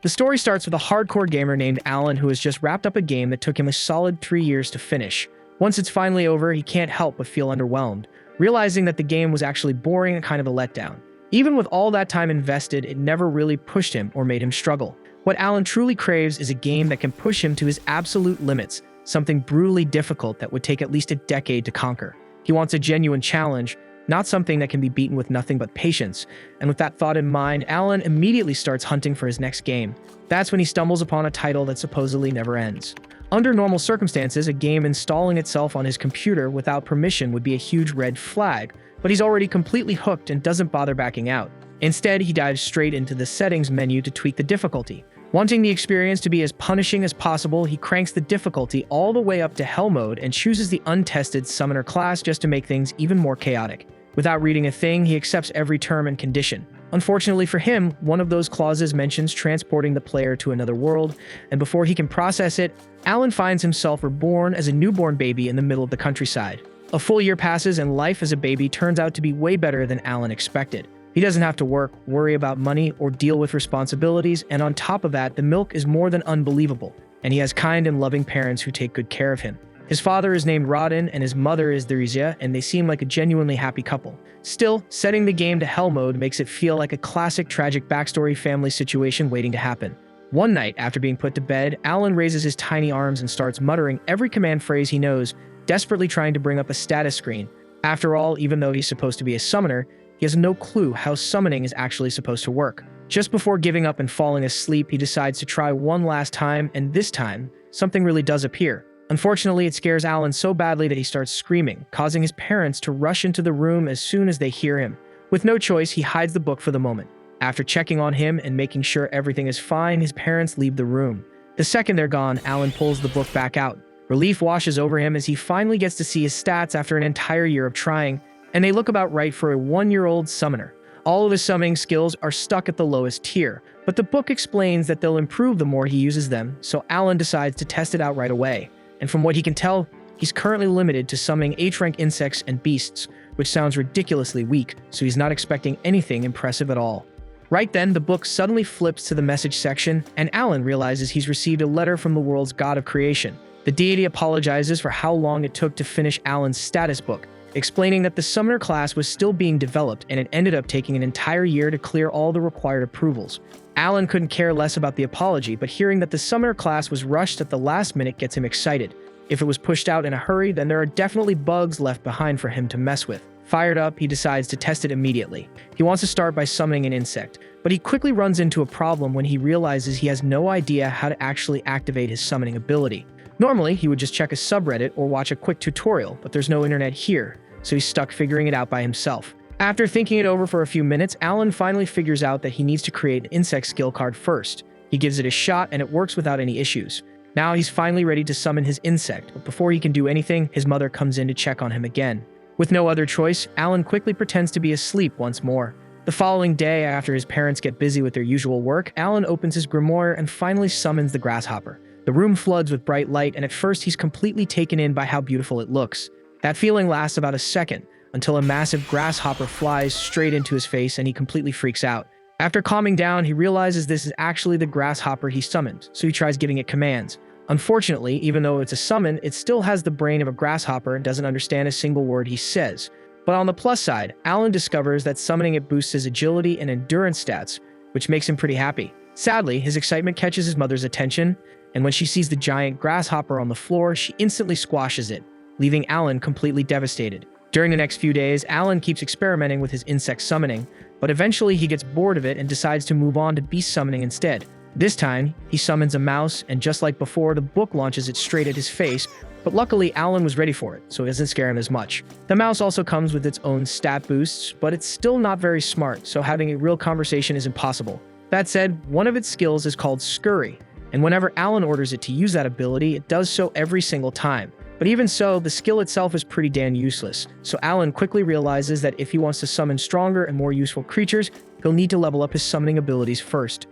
The story starts with a hardcore gamer named Alan who has just wrapped up a game that took him a solid 3 years to finish. Once it's finally over, he can't help but feel underwhelmed, realizing that the game was actually boring and kind of a letdown. Even with all that time invested, it never really pushed him or made him struggle. What Alan truly craves is a game that can push him to his absolute limits, something brutally difficult that would take at least a decade to conquer. He wants a genuine challenge, not something that can be beaten with nothing but patience. And with that thought in mind, Alan immediately starts hunting for his next game. That's when he stumbles upon a title that supposedly never ends. Under normal circumstances, a game installing itself on his computer without permission would be a huge red flag, but he's already completely hooked and doesn't bother backing out. Instead, he dives straight into the settings menu to tweak the difficulty. Wanting the experience to be as punishing as possible, he cranks the difficulty all the way up to hell mode and chooses the untested summoner class just to make things even more chaotic. Without reading a thing, he accepts every term and condition. Unfortunately for him, one of those clauses mentions transporting the player to another world, and before he can process it, Alan finds himself reborn as a newborn baby in the middle of the countryside. A full year passes and life as a baby turns out to be way better than Alan expected. He doesn't have to work, worry about money, or deal with responsibilities, and on top of that, the milk is more than unbelievable, and he has kind and loving parents who take good care of him. His father is named Rodin, and his mother is Theresia, and they seem like a genuinely happy couple. Still, setting the game to hell mode makes it feel like a classic tragic backstory family situation waiting to happen. One night, after being put to bed, Alan raises his tiny arms and starts muttering every command phrase he knows, desperately trying to bring up a status screen. After all, even though he's supposed to be a summoner, he has no clue how summoning is actually supposed to work. Just before giving up and falling asleep, he decides to try one last time, and this time, something really does appear. Unfortunately, it scares Alan so badly that he starts screaming, causing his parents to rush into the room as soon as they hear him. With no choice, he hides the book for the moment. After checking on him and making sure everything is fine, his parents leave the room. The second they're gone, Alan pulls the book back out. Relief washes over him as he finally gets to see his stats after an entire year of trying, and they look about right for a 1-year-old summoner. All of his summoning skills are stuck at the lowest tier, but the book explains that they'll improve the more he uses them, so Alan decides to test it out right away. And from what he can tell, he's currently limited to summoning H-rank insects and beasts, which sounds ridiculously weak, so he's not expecting anything impressive at all. Right then, the book suddenly flips to the message section, and Alan realizes he's received a letter from the world's god of creation. The deity apologizes for how long it took to finish Alan's status book, explaining that the summoner class was still being developed and it ended up taking an entire year to clear all the required approvals. Alan couldn't care less about the apology, but hearing that the summoner class was rushed at the last minute gets him excited. If it was pushed out in a hurry, then there are definitely bugs left behind for him to mess with. Fired up, he decides to test it immediately. He wants to start by summoning an insect, but he quickly runs into a problem when he realizes he has no idea how to actually activate his summoning ability. Normally, he would just check a subreddit or watch a quick tutorial, but there's no internet here, so he's stuck figuring it out by himself. After thinking it over for a few minutes, Alan finally figures out that he needs to create an insect skill card first. He gives it a shot and it works without any issues. Now he's finally ready to summon his insect, but before he can do anything, his mother comes in to check on him again. With no other choice, Alan quickly pretends to be asleep once more. The following day, after his parents get busy with their usual work, Alan opens his grimoire and finally summons the grasshopper. The room floods with bright light, and at first he's completely taken in by how beautiful it looks. That feeling lasts about a second, until a massive grasshopper flies straight into his face and he completely freaks out. After calming down, he realizes this is actually the grasshopper he summoned, so he tries giving it commands. Unfortunately, even though it's a summon, it still has the brain of a grasshopper and doesn't understand a single word he says. But on the plus side, Alan discovers that summoning it boosts his agility and endurance stats, which makes him pretty happy. Sadly, his excitement catches his mother's attention, and when she sees the giant grasshopper on the floor, she instantly squashes it, leaving Alan completely devastated. During the next few days, Alan keeps experimenting with his insect summoning, but eventually he gets bored of it and decides to move on to beast summoning instead. This time, he summons a mouse, and just like before, the book launches it straight at his face, but luckily Alan was ready for it, so it doesn't scare him as much. The mouse also comes with its own stat boosts, but it's still not very smart, so having a real conversation is impossible. That said, one of its skills is called Scurry, and whenever Alan orders it to use that ability, it does so every single time. But even so, the skill itself is pretty damn useless, so Alan quickly realizes that if he wants to summon stronger and more useful creatures, he'll need to level up his summoning abilities first.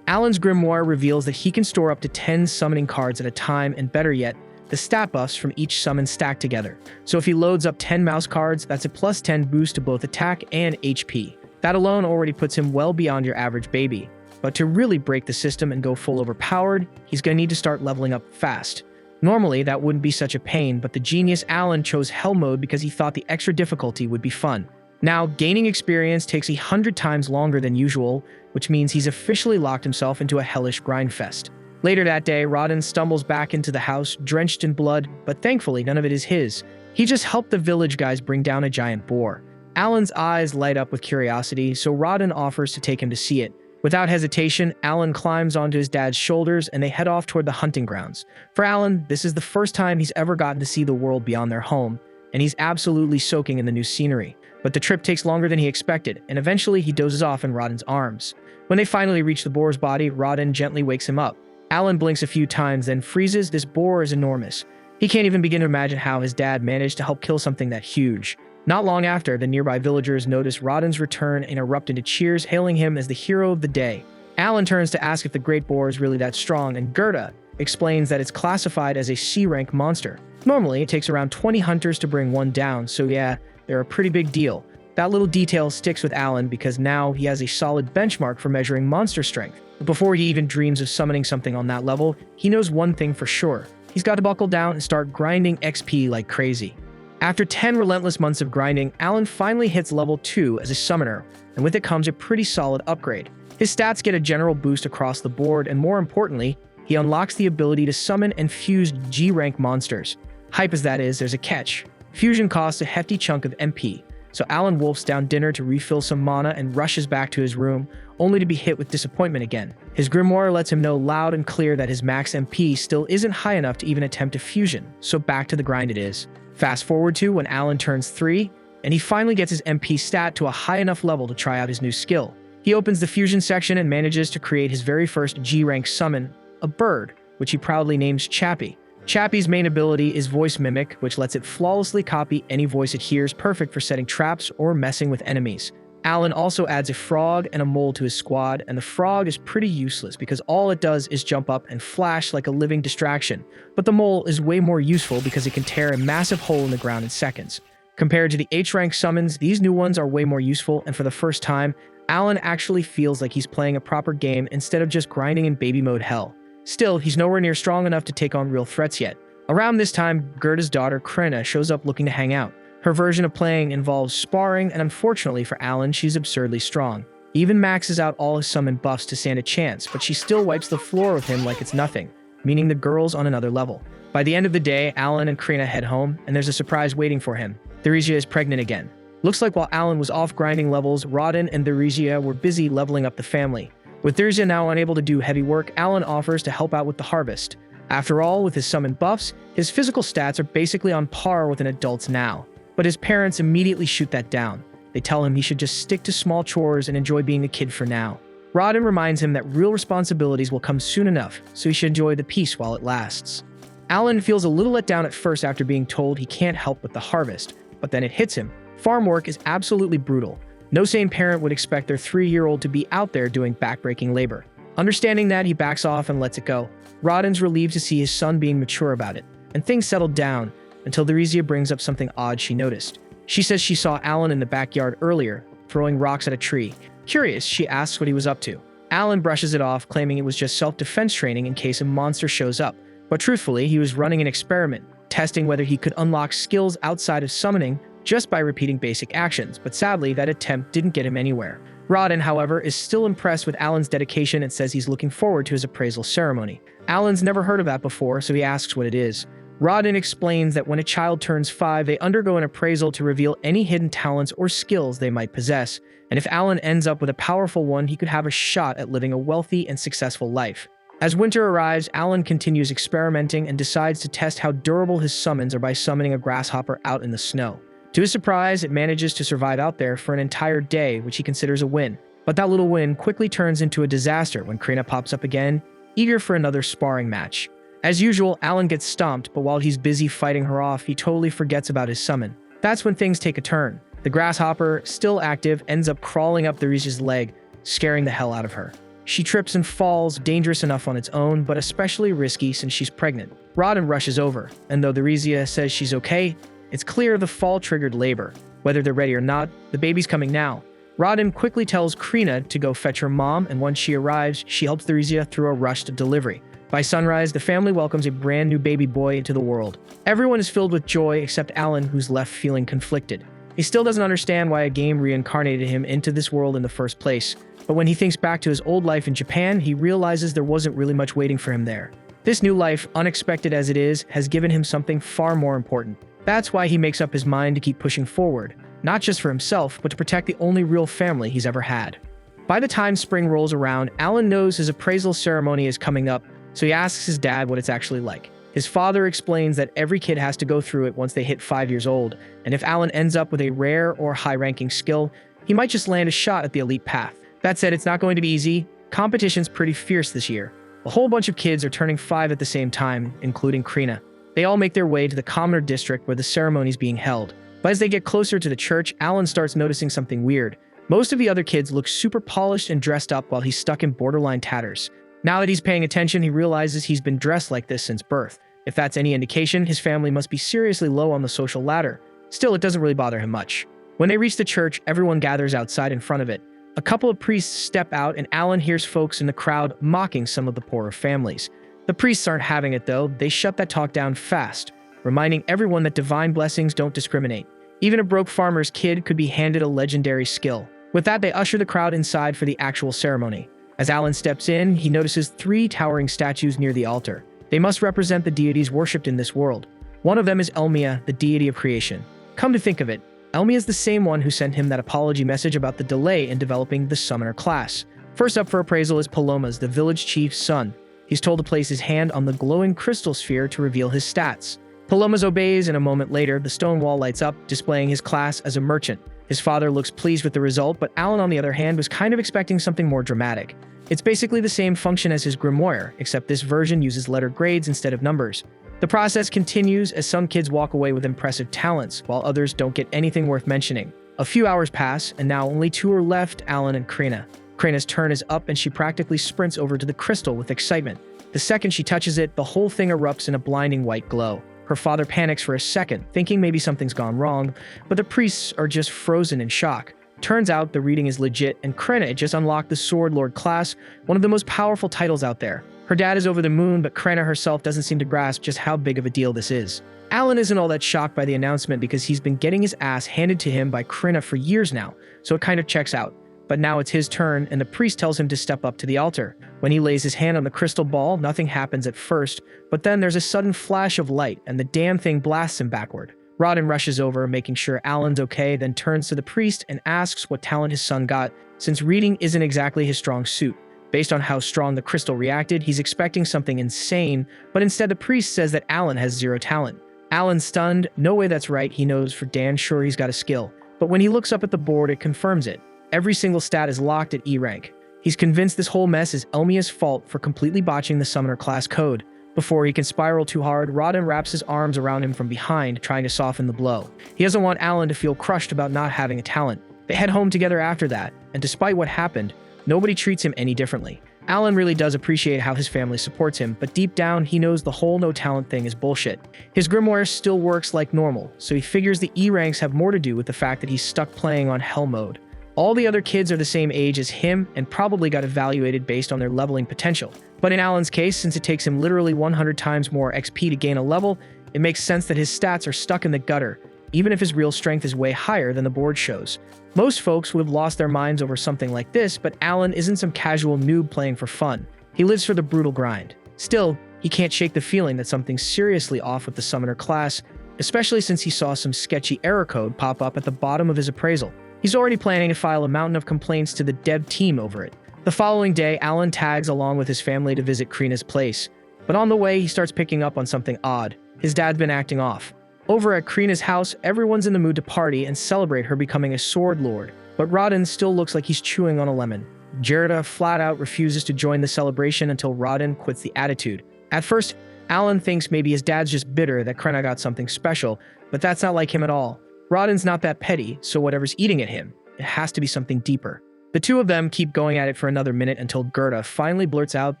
Alan's grimoire reveals that he can store up to 10 summoning cards at a time, and better yet, the stat buffs from each summon stack together. So if he loads up 10 mouse cards, that's a plus 10 boost to both attack and HP. That alone already puts him well beyond your average baby. But to really break the system and go full overpowered, he's gonna need to start leveling up fast. Normally, that wouldn't be such a pain, but the genius Alan chose Hell Mode because he thought the extra difficulty would be fun. Now, gaining experience takes 100 times longer than usual, which means he's officially locked himself into a hellish grind fest. Later that day, Rodin stumbles back into the house, drenched in blood, but thankfully none of it is his. He just helped the village guys bring down a giant boar. Alan's eyes light up with curiosity, so Rodin offers to take him to see it. Without hesitation, Alan climbs onto his dad's shoulders and they head off toward the hunting grounds. For Alan, this is the first time he's ever gotten to see the world beyond their home, and he's absolutely soaking in the new scenery. But the trip takes longer than he expected, and eventually he dozes off in Rodin's arms. When they finally reach the boar's body, Rodin gently wakes him up. Alan blinks a few times, then freezes. This boar is enormous. He can't even begin to imagine how his dad managed to help kill something that huge. Not long after, the nearby villagers notice Rodin's return and erupt into cheers, hailing him as the hero of the day. Alan turns to ask if the great boar is really that strong, and Gerda explains that it's classified as a C-rank monster. Normally, it takes around 20 hunters to bring one down, so yeah, they're a pretty big deal. That little detail sticks with Alan because now he has a solid benchmark for measuring monster strength. But before he even dreams of summoning something on that level, he knows one thing for sure. He's got to buckle down and start grinding XP like crazy. After 10 relentless months of grinding, Alan finally hits level 2 as a summoner, and with it comes a pretty solid upgrade. His stats get a general boost across the board, and more importantly, he unlocks the ability to summon and fuse G-rank monsters. Hype as that is, there's a catch. Fusion costs a hefty chunk of MP, so Alan wolfs down dinner to refill some mana and rushes back to his room, only to be hit with disappointment again. His grimoire lets him know loud and clear that his max MP still isn't high enough to even attempt a fusion, so back to the grind it is. Fast forward to when Alan turns 3, and he finally gets his MP stat to a high enough level to try out his new skill. He opens the fusion section and manages to create his very first G-rank summon, a bird, which he proudly names Chappie. Chappie's main ability is Voice Mimic, which lets it flawlessly copy any voice it hears, perfect for setting traps or messing with enemies. Alan also adds a frog and a mole to his squad, and the frog is pretty useless because all it does is jump up and flash like a living distraction, but the mole is way more useful because it can tear a massive hole in the ground in seconds. Compared to the H-rank summons, these new ones are way more useful, and for the first time, Alan actually feels like he's playing a proper game instead of just grinding in baby mode hell. Still, he's nowhere near strong enough to take on real threats yet. Around this time, Gerda's daughter, Krena, shows up looking to hang out. Her version of playing involves sparring, and unfortunately for Alan, she's absurdly strong. He even maxes out all his summon buffs to stand a chance, but she still wipes the floor with him like it's nothing, meaning the girl's on another level. By the end of the day, Alan and Krena head home, and there's a surprise waiting for him. Theresia is pregnant again. Looks like while Alan was off grinding levels, Rodin and Theresia were busy leveling up the family. With Theresia now unable to do heavy work, Alan offers to help out with the harvest. After all, with his summon buffs, his physical stats are basically on par with an adult's now. But his parents immediately shoot that down. They tell him he should just stick to small chores and enjoy being a kid for now. Rodin reminds him that real responsibilities will come soon enough, so he should enjoy the peace while it lasts. Alan feels a little let down at first after being told he can't help with the harvest, but then it hits him. Farm work is absolutely brutal. No sane parent would expect their 3-year-old to be out there doing backbreaking labor. Understanding that, he backs off and lets it go. Rodin's relieved to see his son being mature about it, and things settle down until Theresia brings up something odd she noticed. She says she saw Alan in the backyard earlier, throwing rocks at a tree. Curious, she asks what he was up to. Alan brushes it off, claiming it was just self-defense training in case a monster shows up. But truthfully, he was running an experiment, testing whether he could unlock skills outside of summoning just by repeating basic actions, but sadly, that attempt didn't get him anywhere. Rodin, however, is still impressed with Alan's dedication and says he's looking forward to his appraisal ceremony. Alan's never heard of that before, so he asks what it is. Rodin explains that when a child turns 5, they undergo an appraisal to reveal any hidden talents or skills they might possess, and if Alan ends up with a powerful one, he could have a shot at living a wealthy and successful life. As winter arrives, Alan continues experimenting and decides to test how durable his summons are by summoning a grasshopper out in the snow. To his surprise, it manages to survive out there for an entire day, which he considers a win. But that little win quickly turns into a disaster when Krena pops up again, eager for another sparring match. As usual, Alan gets stomped, but while he's busy fighting her off, he totally forgets about his summon. That's when things take a turn. The grasshopper, still active, ends up crawling up Theresia's leg, scaring the hell out of her. She trips and falls, dangerous enough on its own, but especially risky since she's pregnant. Rodin rushes over, and though Theresia says she's okay, it's clear the fall triggered labor. Whether they're ready or not, the baby's coming now. Rodin quickly tells Krina to go fetch her mom, and once she arrives, she helps Theresia through a rushed delivery. By sunrise, the family welcomes a brand new baby boy into the world. Everyone is filled with joy except Alan, who's left feeling conflicted. He still doesn't understand why a game reincarnated him into this world in the first place, but when he thinks back to his old life in Japan, he realizes there wasn't really much waiting for him there. This new life, unexpected as it is, has given him something far more important. That's why he makes up his mind to keep pushing forward, not just for himself, but to protect the only real family he's ever had. By the time spring rolls around, Alan knows his appraisal ceremony is coming up, so he asks his dad what it's actually like. His father explains that every kid has to go through it once they hit 5 years old, and if Alan ends up with a rare or high-ranking skill, he might just land a shot at the elite path. That said, it's not going to be easy. Competition's pretty fierce this year. A whole bunch of kids are turning 5 at the same time, including Krina. They all make their way to the commoner district where the ceremony's being held. But as they get closer to the church, Alan starts noticing something weird. Most of the other kids look super polished and dressed up while he's stuck in borderline tatters. Now that he's paying attention, he realizes he's been dressed like this since birth. If that's any indication, his family must be seriously low on the social ladder. Still, it doesn't really bother him much. When they reach the church, everyone gathers outside in front of it. A couple of priests step out, and Alan hears folks in the crowd mocking some of the poorer families. The priests aren't having it, though. They shut that talk down fast, reminding everyone that divine blessings don't discriminate. Even a broke farmer's kid could be handed a legendary skill. With that, they usher the crowd inside for the actual ceremony. As Alan steps in, he notices 3 towering statues near the altar. They must represent the deities worshipped in this world. One of them is Elmia, the deity of creation. Come to think of it, Elmia is the same one who sent him that apology message about the delay in developing the summoner class. First up for appraisal is Palomas, the village chief's son. He's told to place his hand on the glowing crystal sphere to reveal his stats. Palomas obeys, and a moment later, the stone wall lights up, displaying his class as a merchant. His father looks pleased with the result, but Alan, on the other hand, was kind of expecting something more dramatic. It's basically the same function as his grimoire, except this version uses letter grades instead of numbers. The process continues as some kids walk away with impressive talents, while others don't get anything worth mentioning. A few hours pass, and now only 2 are left, Alan and Krina. Krina's turn is up, and she practically sprints over to the crystal with excitement. The second she touches it, the whole thing erupts in a blinding white glow. Her father panics for a second, thinking maybe something's gone wrong, but the priests are just frozen in shock. Turns out the reading is legit, and Krina just unlocked the Sword Lord class, one of the most powerful titles out there. Her dad is over the moon, but Krina herself doesn't seem to grasp just how big of a deal this is. Alan isn't all that shocked by the announcement because he's been getting his ass handed to him by Krina for years now, so it kind of checks out. But now it's his turn, and the priest tells him to step up to the altar. When he lays his hand on the crystal ball, nothing happens at first, but then there's a sudden flash of light, and the damn thing blasts him backward. Rodin rushes over, making sure Alan's okay, then turns to the priest and asks what talent his son got, since reading isn't exactly his strong suit. Based on how strong the crystal reacted, he's expecting something insane, but instead the priest says that Alan has 0 talent. Alan's stunned. No way, that's right, he knows for damn sure he's got a skill. But when he looks up at the board, it confirms it. Every single stat is locked at E rank. He's convinced this whole mess is Elmia's fault for completely botching the summoner class code. Before he can spiral too hard, Rodin wraps his arms around him from behind, trying to soften the blow. He doesn't want Alan to feel crushed about not having a talent. They head home together after that, and despite what happened, nobody treats him any differently. Alan really does appreciate how his family supports him, but deep down, he knows the whole no talent thing is bullshit. His grimoire still works like normal, so he figures the E ranks have more to do with the fact that he's stuck playing on Hell mode. All the other kids are the same age as him and probably got evaluated based on their leveling potential. But in Alan's case, since it takes him literally 100 times more XP to gain a level, it makes sense that his stats are stuck in the gutter, even if his real strength is way higher than the board shows. Most folks would have lost their minds over something like this, but Alan isn't some casual noob playing for fun. He lives for the brutal grind. Still, he can't shake the feeling that something's seriously off with the summoner class, especially since he saw some sketchy error code pop up at the bottom of his appraisal. He's already planning to file a mountain of complaints to the dev team over it. The following day, Alan tags along with his family to visit Krina's place. But on the way, he starts picking up on something odd. His dad's been acting off. Over at Krina's house, everyone's in the mood to party and celebrate her becoming a sword lord. But Rodin still looks like he's chewing on a lemon. Gerda flat out refuses to join the celebration until Rodin quits the attitude. At first, Alan thinks maybe his dad's just bitter that Krina got something special, but that's not like him at all. Rodin's not that petty, so whatever's eating at him, it has to be something deeper. The two of them keep going at it for another minute until Gerda finally blurts out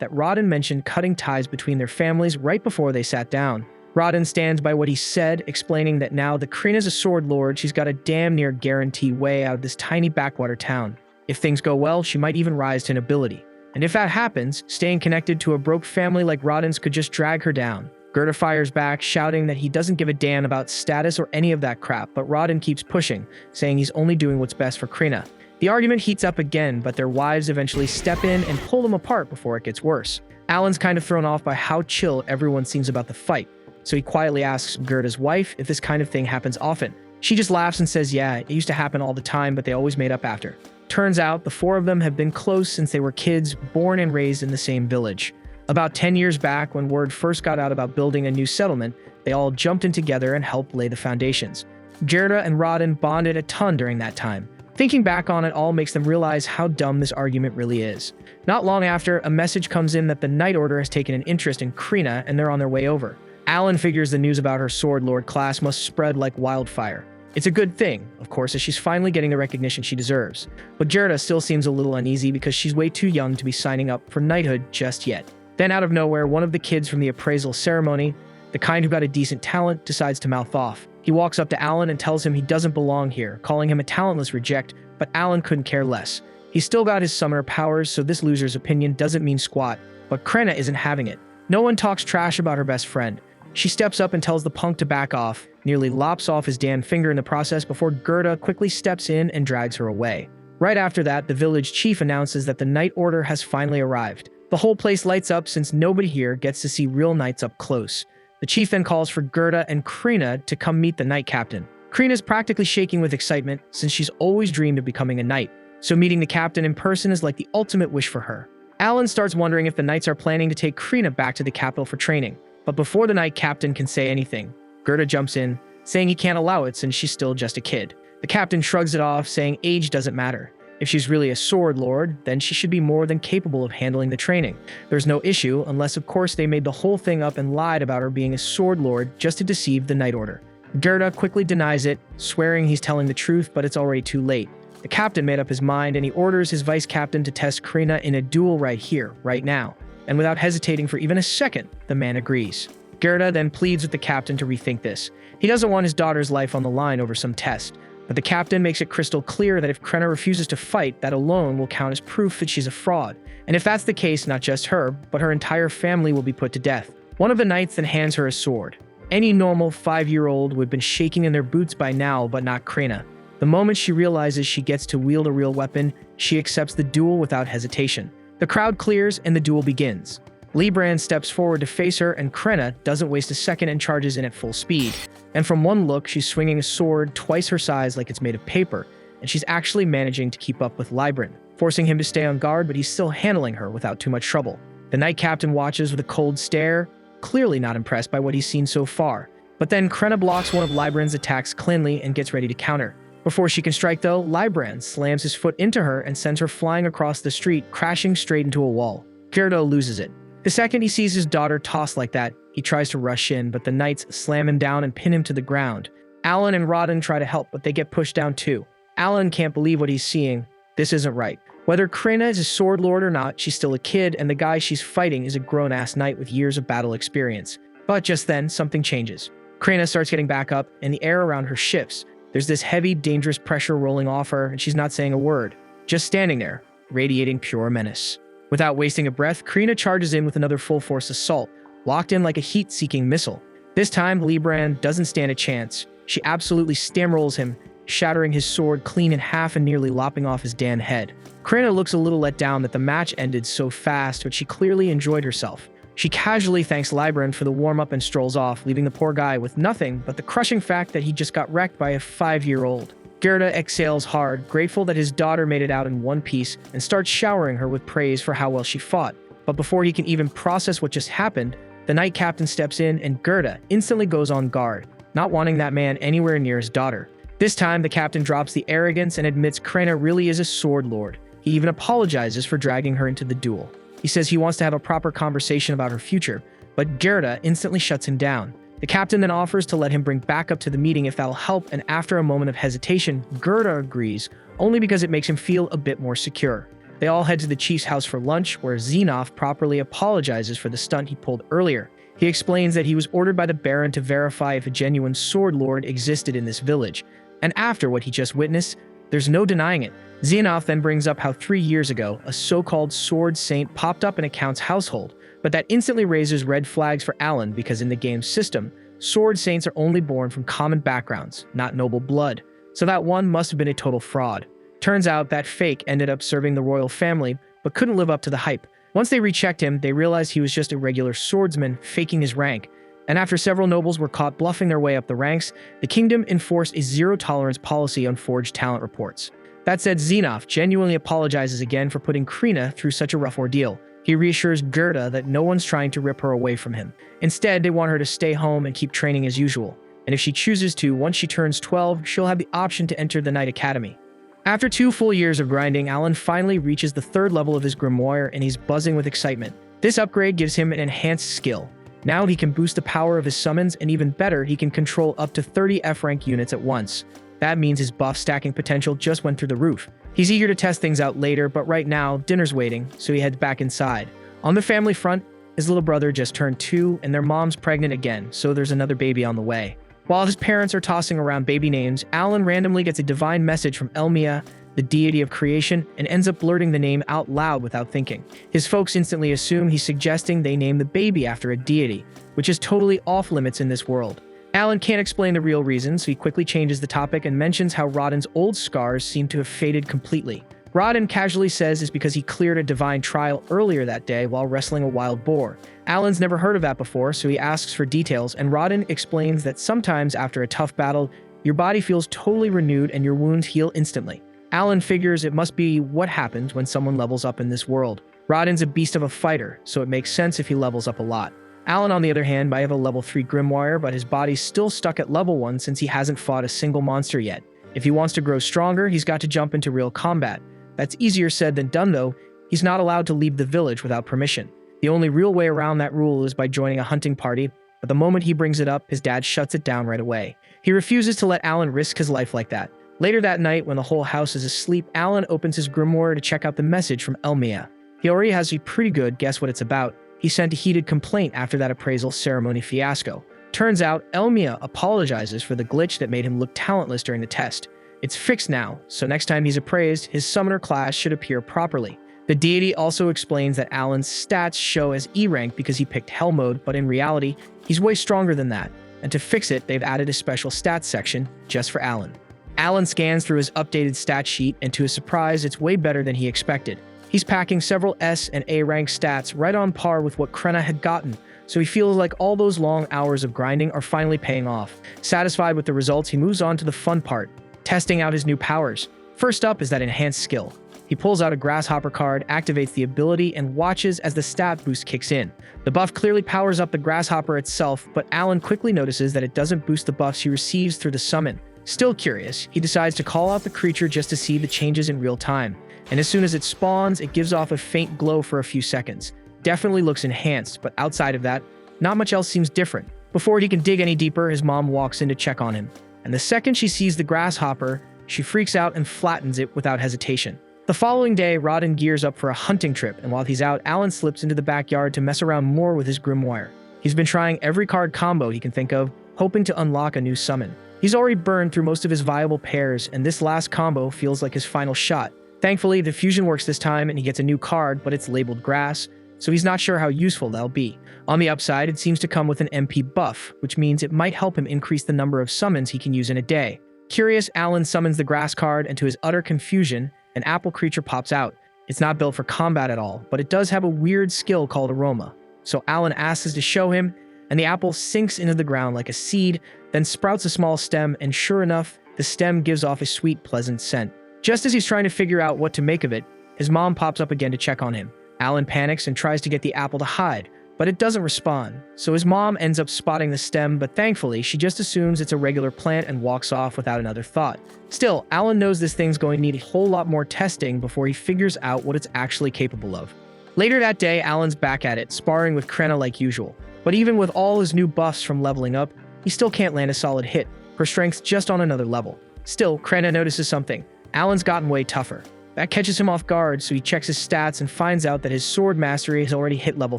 that Rodin mentioned cutting ties between their families right before they sat down. Rodden stands by what he said, explaining that now that Krina's a sword lord, she's got a damn near guarantee way out of this tiny backwater town. If things go well, she might even rise to nobility. And if that happens, staying connected to a broke family like Rodden's could just drag her down. Gerda fires back, shouting that he doesn't give a damn about status or any of that crap, but Rodden keeps pushing, saying he's only doing what's best for Krina. The argument heats up again, but their wives eventually step in and pull them apart before it gets worse. Alan's kind of thrown off by how chill everyone seems about the fight, so he quietly asks Gerda's wife if this kind of thing happens often. She just laughs and says yeah, it used to happen all the time, but they always made up after. Turns out the four of them have been close since they were kids, born and raised in the same village. About 10 years back, when word first got out about building a new settlement, they all jumped in together and helped lay the foundations. Gerda and Rodden bonded a ton during that time. Thinking back on it all makes them realize how dumb this argument really is. Not long after, a message comes in that the Night Order has taken an interest in Krina and they're on their way over. Alan figures the news about her Sword Lord class must spread like wildfire. It's a good thing, of course, as she's finally getting the recognition she deserves. But Gerda still seems a little uneasy because she's way too young to be signing up for knighthood just yet. Then out of nowhere, one of the kids from the appraisal ceremony, the kind who got a decent talent, decides to mouth off. He walks up to Alan and tells him he doesn't belong here, calling him a talentless reject, but Alan couldn't care less. He's still got his summoner powers, so this loser's opinion doesn't mean squat, but Krina isn't having it. No one talks trash about her best friend. She steps up and tells the punk to back off, nearly lops off his damn finger in the process before Gerda quickly steps in and drags her away. Right after that, the village chief announces that the Night Order has finally arrived. The whole place lights up since nobody here gets to see real knights up close. The chief then calls for Gerda and Krina to come meet the knight captain. Krina's practically shaking with excitement since she's always dreamed of becoming a knight, so meeting the captain in person is like the ultimate wish for her. Alan starts wondering if the knights are planning to take Krina back to the capital for training, but before the knight captain can say anything, Gerda jumps in, saying he can't allow it since she's still just a kid. The captain shrugs it off, saying age doesn't matter. If she's really a sword lord, then she should be more than capable of handling the training. There's no issue, unless of course they made the whole thing up and lied about her being a sword lord just to deceive the Night Order. Gerda quickly denies it, swearing he's telling the truth, but it's already too late. The captain made up his mind and he orders his vice captain to test Krina in a duel right here, right now. And without hesitating for even a second, the man agrees. Gerda then pleads with the captain to rethink this. He doesn't want his daughter's life on the line over some test. But the captain makes it crystal clear that if Krina refuses to fight, that alone will count as proof that she's a fraud. And if that's the case, not just her, but her entire family will be put to death. One of the knights then hands her a sword. Any normal 5-year-old would have been shaking in their boots by now, but not Krina. The moment she realizes she gets to wield a real weapon, she accepts the duel without hesitation. The crowd clears and the duel begins. Librand steps forward to face her, and Krina doesn't waste a second and charges in at full speed. And from one look, she's swinging a sword twice her size like it's made of paper, and she's actually managing to keep up with Librand, forcing him to stay on guard, but he's still handling her without too much trouble. The knight captain watches with a cold stare, clearly not impressed by what he's seen so far. But then Krina blocks one of Librand's attacks cleanly and gets ready to counter. Before she can strike though, Librand slams his foot into her and sends her flying across the street, crashing straight into a wall. Gerda loses it. The second he sees his daughter tossed like that, he tries to rush in, but the knights slam him down and pin him to the ground. Alan and Rodden try to help, but they get pushed down too. Alan can't believe what he's seeing. This isn't right. Whether Krina is a sword lord or not, she's still a kid, and the guy she's fighting is a grown-ass knight with years of battle experience. But just then, something changes. Krina starts getting back up, and the air around her shifts. There's this heavy, dangerous pressure rolling off her, and she's not saying a word, just standing there, radiating pure menace. Without wasting a breath, Krina charges in with another full-force assault, locked in like a heat-seeking missile. This time, Librand doesn't stand a chance. She absolutely steamrolls him, shattering his sword clean in half and nearly lopping off his damn head. Krina looks a little let down that the match ended so fast, but she clearly enjoyed herself. She casually thanks Librand for the warm-up and strolls off, leaving the poor guy with nothing but the crushing fact that he just got wrecked by a 5-year-old. Gerda exhales hard, grateful that his daughter made it out in one piece, and starts showering her with praise for how well she fought. But before he can even process what just happened, the knight captain steps in and Gerda instantly goes on guard, not wanting that man anywhere near his daughter. This time, the captain drops the arrogance and admits Krina really is a sword lord. He even apologizes for dragging her into the duel. He says he wants to have a proper conversation about her future, but Gerda instantly shuts him down. The captain then offers to let him bring backup to the meeting if that'll help, and after a moment of hesitation, Gerda agrees, only because it makes him feel a bit more secure. They all head to the chief's house for lunch, where Xenoth properly apologizes for the stunt he pulled earlier. He explains that he was ordered by the Baron to verify if a genuine sword lord existed in this village, and after what he just witnessed, there's no denying it. Xenoth then brings up how 3 years ago, a so-called sword saint popped up in a count's household, but that instantly raises red flags for Alan because in the game's system, sword saints are only born from common backgrounds, not noble blood, so that one must have been a total fraud. Turns out that fake ended up serving the royal family, but couldn't live up to the hype. Once they rechecked him, they realized he was just a regular swordsman faking his rank, and after several nobles were caught bluffing their way up the ranks, the kingdom enforced a zero-tolerance policy on forged talent reports. That said, Xenoth genuinely apologizes again for putting Krina through such a rough ordeal. He reassures Gerda that no one's trying to rip her away from him. Instead, they want her to stay home and keep training as usual, and if she chooses to, once she turns 12, she'll have the option to enter the Knight Academy. After 2 full years of grinding, Alan finally reaches the 3rd level of his grimoire and he's buzzing with excitement. This upgrade gives him an enhanced skill. Now he can boost the power of his summons, and even better, he can control up to 30 F-rank units at once. That means his buff stacking potential just went through the roof. He's eager to test things out later, but right now, dinner's waiting, so he heads back inside. On the family front, his little brother just turned 2, and their mom's pregnant again, so there's another baby on the way. While his parents are tossing around baby names, Alan randomly gets a divine message from Elmia, the deity of creation, and ends up blurting the name out loud without thinking. His folks instantly assume he's suggesting they name the baby after a deity, which is totally off limits in this world. Alan can't explain the real reason, so he quickly changes the topic and mentions how Rodden's old scars seem to have faded completely. Rodden casually says it's because he cleared a divine trial earlier that day while wrestling a wild boar. Alan's never heard of that before, so he asks for details, and Rodden explains that sometimes after a tough battle, your body feels totally renewed and your wounds heal instantly. Alan figures it must be what happens when someone levels up in this world. Rodden's a beast of a fighter, so it makes sense if he levels up a lot. Alan, on the other hand, might have a level 3 grimoire, but his body's still stuck at level 1 since he hasn't fought a single monster yet. If he wants to grow stronger, he's got to jump into real combat. That's easier said than done though. He's not allowed to leave the village without permission. The only real way around that rule is by joining a hunting party, but the moment he brings it up, his dad shuts it down right away. He refuses to let Alan risk his life like that. Later that night, when the whole house is asleep, Alan opens his grimoire to check out the message from Elmia. He already has a pretty good guess what it's about. He sent a heated complaint after that appraisal ceremony fiasco. Turns out, Elmia apologizes for the glitch that made him look talentless during the test. It's fixed now, so next time he's appraised, his summoner class should appear properly. The deity also explains that Alan's stats show as E rank because he picked Hell mode, but in reality, he's way stronger than that. And to fix it, they've added a special stats section just for Alan. Alan scans through his updated stat sheet, and to his surprise, it's way better than he expected. He's packing several S and A rank stats right on par with what Krenna had gotten, so he feels like all those long hours of grinding are finally paying off. Satisfied with the results, he moves on to the fun part, testing out his new powers. First up is that enhanced skill. He pulls out a grasshopper card, activates the ability, and watches as the stat boost kicks in. The buff clearly powers up the grasshopper itself, but Alan quickly notices that it doesn't boost the buffs he receives through the summon. Still curious, he decides to call out the creature just to see the changes in real time. And as soon as it spawns, it gives off a faint glow for a few seconds. Definitely looks enhanced, but outside of that, not much else seems different. Before he can dig any deeper, his mom walks in to check on him. And the second she sees the grasshopper, she freaks out and flattens it without hesitation. The following day, Rodden gears up for a hunting trip, and while he's out, Alan slips into the backyard to mess around more with his grimoire. He's been trying every card combo he can think of, hoping to unlock a new summon. He's already burned through most of his viable pairs, and this last combo feels like his final shot. Thankfully, the fusion works this time, and he gets a new card, but it's labeled grass, so he's not sure how useful that'll be. On the upside, it seems to come with an MP buff, which means it might help him increase the number of summons he can use in a day. Curious, Alan summons the grass card, and to his utter confusion, an apple creature pops out. It's not built for combat at all, but it does have a weird skill called aroma. So Alan asks to show him, and the apple sinks into the ground like a seed, then sprouts a small stem, and sure enough, the stem gives off a sweet, pleasant scent. Just as he's trying to figure out what to make of it, his mom pops up again to check on him. Alan panics and tries to get the apple to hide, but it doesn't respond, so his mom ends up spotting the stem, but thankfully, she just assumes it's a regular plant and walks off without another thought. Still, Alan knows this thing's going to need a whole lot more testing before he figures out what it's actually capable of. Later that day, Alan's back at it, sparring with Krenna like usual. But even with all his new buffs from leveling up, he still can't land a solid hit. Her strength's just on another level. Still, Krenna notices something. Alan's gotten way tougher. That catches him off guard, so he checks his stats and finds out that his sword mastery has already hit level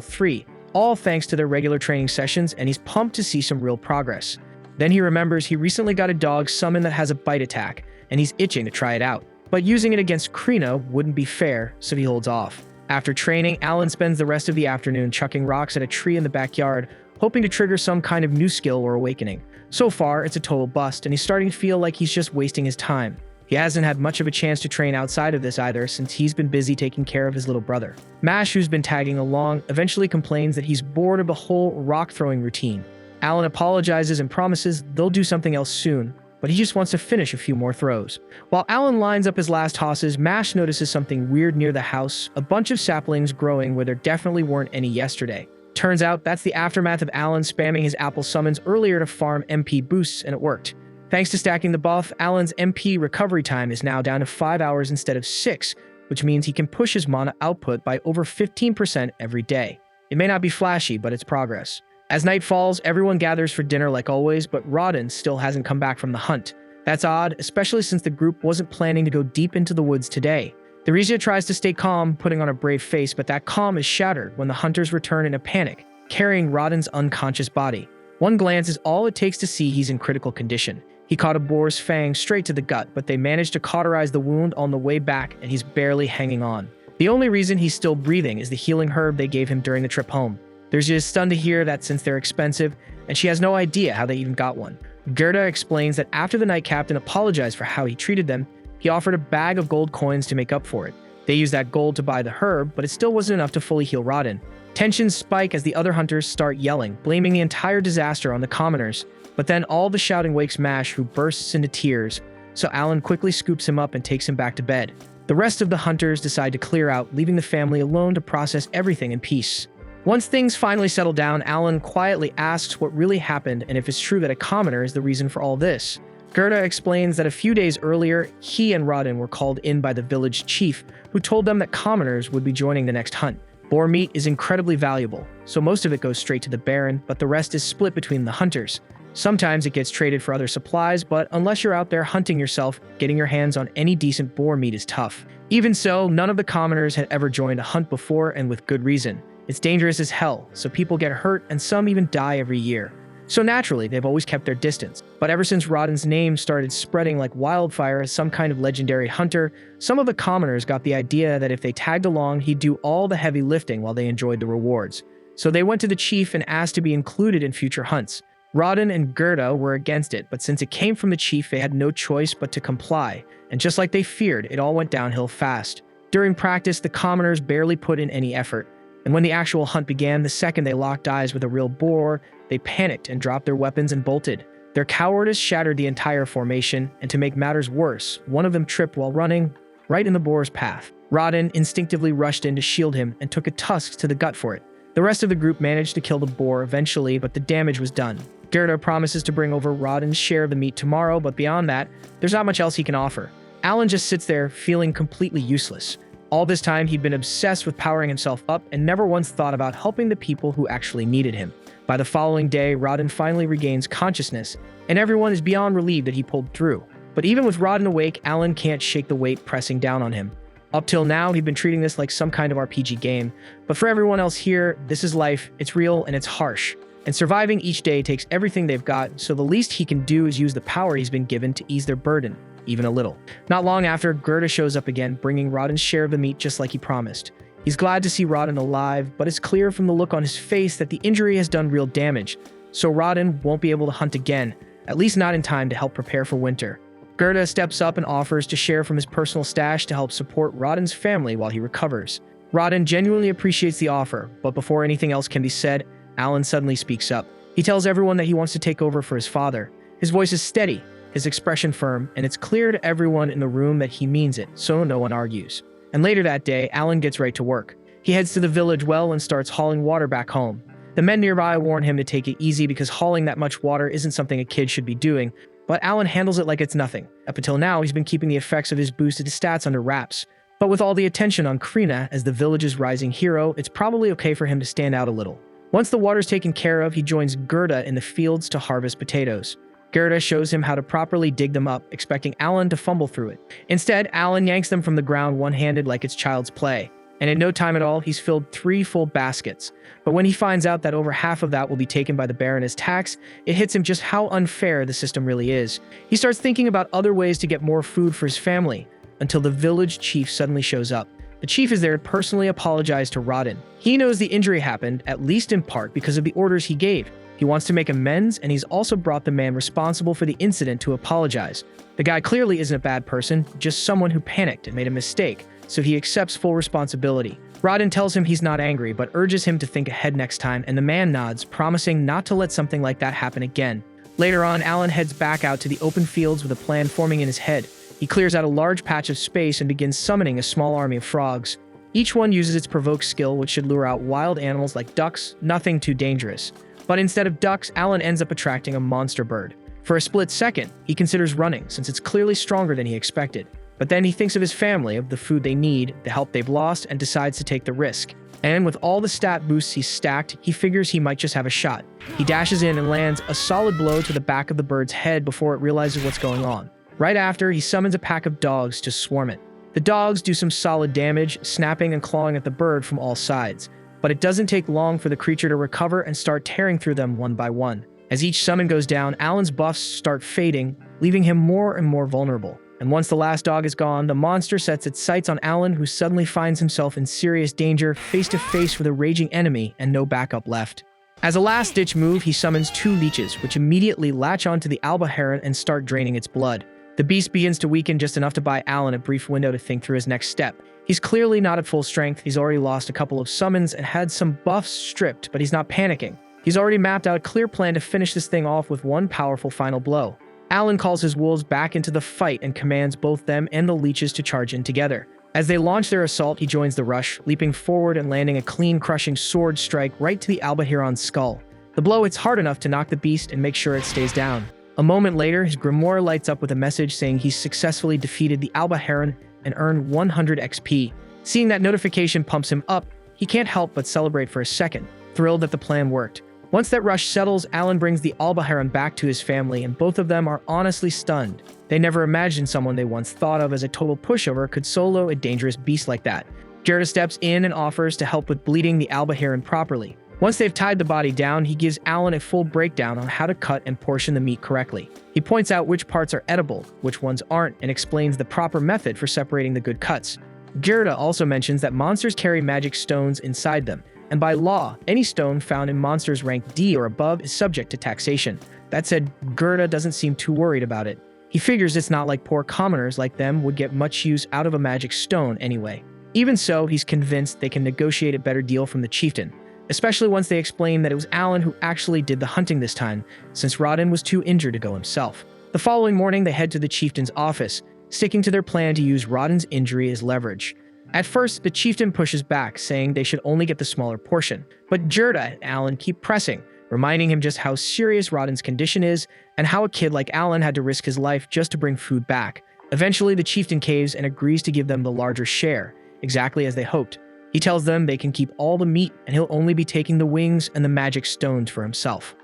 3, all thanks to their regular training sessions, and he's pumped to see some real progress. Then he remembers he recently got a dog summon that has a bite attack, and he's itching to try it out. But using it against Krina wouldn't be fair, so he holds off. After training, Alan spends the rest of the afternoon chucking rocks at a tree in the backyard, hoping to trigger some kind of new skill or awakening. So far, it's a total bust, and he's starting to feel like he's just wasting his time. He hasn't had much of a chance to train outside of this either, since he's been busy taking care of his little brother. Mash, who's been tagging along, eventually complains that he's bored of the whole rock-throwing routine. Alan apologizes and promises they'll do something else soon, but he just wants to finish a few more throws. While Alan lines up his last tosses, Mash notices something weird near the house, a bunch of saplings growing where there definitely weren't any yesterday. Turns out that's the aftermath of Alan spamming his apple summons earlier to farm MP boosts, and it worked. Thanks to stacking the buff, Alan's MP recovery time is now down to 5 hours instead of 6, which means he can push his mana output by over 15% every day. It may not be flashy, but it's progress. As night falls, everyone gathers for dinner like always, but Rodin still hasn't come back from the hunt. That's odd, especially since the group wasn't planning to go deep into the woods today. Theresia tries to stay calm, putting on a brave face, but that calm is shattered when the hunters return in a panic, carrying Rodin's unconscious body. One glance is all it takes to see he's in critical condition. He caught a boar's fang straight to the gut, but they managed to cauterize the wound on the way back, and he's barely hanging on. The only reason he's still breathing is the healing herb they gave him during the trip home. Theresia is stunned to hear that since they're expensive, and she has no idea how they even got one. Gerda explains that after the Night Captain apologized for how he treated them, he offered a bag of gold coins to make up for it. They used that gold to buy the herb, but it still wasn't enough to fully heal Rodin. Tensions spike as the other hunters start yelling, blaming the entire disaster on the commoners. But then all the shouting wakes Mash, who bursts into tears, so Alan quickly scoops him up and takes him back to bed. The rest of the hunters decide to clear out, leaving the family alone to process everything in peace. Once things finally settle down, Alan quietly asks what really happened and if it's true that a commoner is the reason for all this. Gerda explains that a few days earlier, he and Rodin were called in by the village chief, who told them that commoners would be joining the next hunt. Boar meat is incredibly valuable, so most of it goes straight to the Baron, but the rest is split between the hunters. Sometimes it gets traded for other supplies, but unless you're out there hunting yourself, getting your hands on any decent boar meat is tough. Even so, none of the commoners had ever joined a hunt before, and with good reason. It's dangerous as hell, so people get hurt and some even die every year. So naturally, they've always kept their distance. But ever since Rodin's name started spreading like wildfire as some kind of legendary hunter, some of the commoners got the idea that if they tagged along, he'd do all the heavy lifting while they enjoyed the rewards. So they went to the chief and asked to be included in future hunts. Rodin and Gerda were against it, but since it came from the chief, they had no choice but to comply. And just like they feared, it all went downhill fast. During practice, the commoners barely put in any effort. And when the actual hunt began, the second they locked eyes with a real boar, they panicked and dropped their weapons and bolted. Their cowardice shattered the entire formation, and to make matters worse, one of them tripped while running right in the boar's path. Rodin instinctively rushed in to shield him and took a tusk to the gut for it. The rest of the group managed to kill the boar eventually, but the damage was done. Gerda promises to bring over Rodin's share of the meat tomorrow, but beyond that, there's not much else he can offer. Alan just sits there, feeling completely useless. All this time, he'd been obsessed with powering himself up and never once thought about helping the people who actually needed him. By the following day, Rodin finally regains consciousness, and everyone is beyond relieved that he pulled through. But even with Rodin awake, Alan can't shake the weight pressing down on him. Up till now, he'd been treating this like some kind of RPG game, but for everyone else here, this is life, it's real, and it's harsh. And surviving each day takes everything they've got, so the least he can do is use the power he's been given to ease their burden. Even a little. Not long after, Gerda shows up again, bringing Rodin's share of the meat just like he promised. He's glad to see Rodin alive, but it's clear from the look on his face that the injury has done real damage, so Rodin won't be able to hunt again, at least not in time to help prepare for winter. Gerda steps up and offers to share from his personal stash to help support Rodin's family while he recovers. Rodin genuinely appreciates the offer, but before anything else can be said, Alan suddenly speaks up. He tells everyone that he wants to take over for his father. His voice is steady, his expression firm, and it's clear to everyone in the room that he means it, so no one argues. And later that day, Alan gets right to work. He heads to the village well and starts hauling water back home. The men nearby warn him to take it easy because hauling that much water isn't something a kid should be doing, but Alan handles it like it's nothing. Up until now, he's been keeping the effects of his boosted stats under wraps. But with all the attention on Krina as the village's rising hero, it's probably okay for him to stand out a little. Once the water's taken care of, he joins Gerda in the fields to harvest potatoes. Gerda shows him how to properly dig them up, expecting Alan to fumble through it. Instead, Alan yanks them from the ground one-handed like it's child's play. And in no time at all, he's filled 3 full baskets. But when he finds out that over half of that will be taken by the Baron as tax, it hits him just how unfair the system really is. He starts thinking about other ways to get more food for his family, until the village chief suddenly shows up. The chief is there to personally apologize to Rodin. He knows the injury happened, at least in part, because of the orders he gave. He wants to make amends, and he's also brought the man responsible for the incident to apologize. The guy clearly isn't a bad person, just someone who panicked and made a mistake, so he accepts full responsibility. Rodin tells him he's not angry, but urges him to think ahead next time, and the man nods, promising not to let something like that happen again. Later on, Alan heads back out to the open fields with a plan forming in his head. He clears out a large patch of space and begins summoning a small army of frogs. Each one uses its provoke skill, which should lure out wild animals like ducks, nothing too dangerous. But instead of ducks, Alan ends up attracting a monster bird. For a split second, he considers running, since it's clearly stronger than he expected. But then he thinks of his family, of the food they need, the help they've lost, and decides to take the risk. And with all the stat boosts he's stacked, he figures he might just have a shot. He dashes in and lands a solid blow to the back of the bird's head before it realizes what's going on. Right after, he summons a pack of dogs to swarm it. The dogs do some solid damage, snapping and clawing at the bird from all sides. But it doesn't take long for the creature to recover and start tearing through them one by one. As each summon goes down, Alan's buffs start fading, leaving him more and more vulnerable. And once the last dog is gone, the monster sets its sights on Alan, who suddenly finds himself in serious danger, face to face with a raging enemy and no backup left. As a last-ditch move, he summons 2 leeches, which immediately latch onto the alba heron and start draining its blood. The beast begins to weaken just enough to buy Alan a brief window to think through his next step. He's clearly not at full strength, he's already lost a couple of summons and had some buffs stripped, but he's not panicking. He's already mapped out a clear plan to finish this thing off with one powerful final blow. Alan calls his wolves back into the fight and commands both them and the leeches to charge in together. As they launch their assault, he joins the rush, leaping forward and landing a clean, crushing sword strike right to the alba heron's skull. The blow hits hard enough to knock the beast and make sure it stays down. A moment later, his grimoire lights up with a message saying he's successfully defeated the alba heron and earned 100 XP. Seeing that notification pumps him up, he can't help but celebrate for a second, thrilled that the plan worked. Once that rush settles, Alan brings the alba heron back to his family, and both of them are honestly stunned. They never imagined someone they once thought of as a total pushover could solo a dangerous beast like that. Gerda steps in and offers to help with bleeding the alba heron properly. Once they've tied the body down, he gives Alan a full breakdown on how to cut and portion the meat correctly. He points out which parts are edible, which ones aren't, and explains the proper method for separating the good cuts. Gerda also mentions that monsters carry magic stones inside them, and by law, any stone found in monsters rank D or above is subject to taxation. That said, Gerda doesn't seem too worried about it. He figures it's not like poor commoners like them would get much use out of a magic stone anyway. Even so, he's convinced they can negotiate a better deal from the chieftain, especially once they explain that it was Alan who actually did the hunting this time, since Rodin was too injured to go himself. The following morning, they head to the chieftain's office, sticking to their plan to use Rodin's injury as leverage. At first, the chieftain pushes back, saying they should only get the smaller portion, but Gerda and Alan keep pressing, reminding him just how serious Rodin's condition is and how a kid like Alan had to risk his life just to bring food back. Eventually, the chieftain caves and agrees to give them the larger share, exactly as they hoped. He tells them they can keep all the meat and he'll only be taking the wings and the magic stones for himself.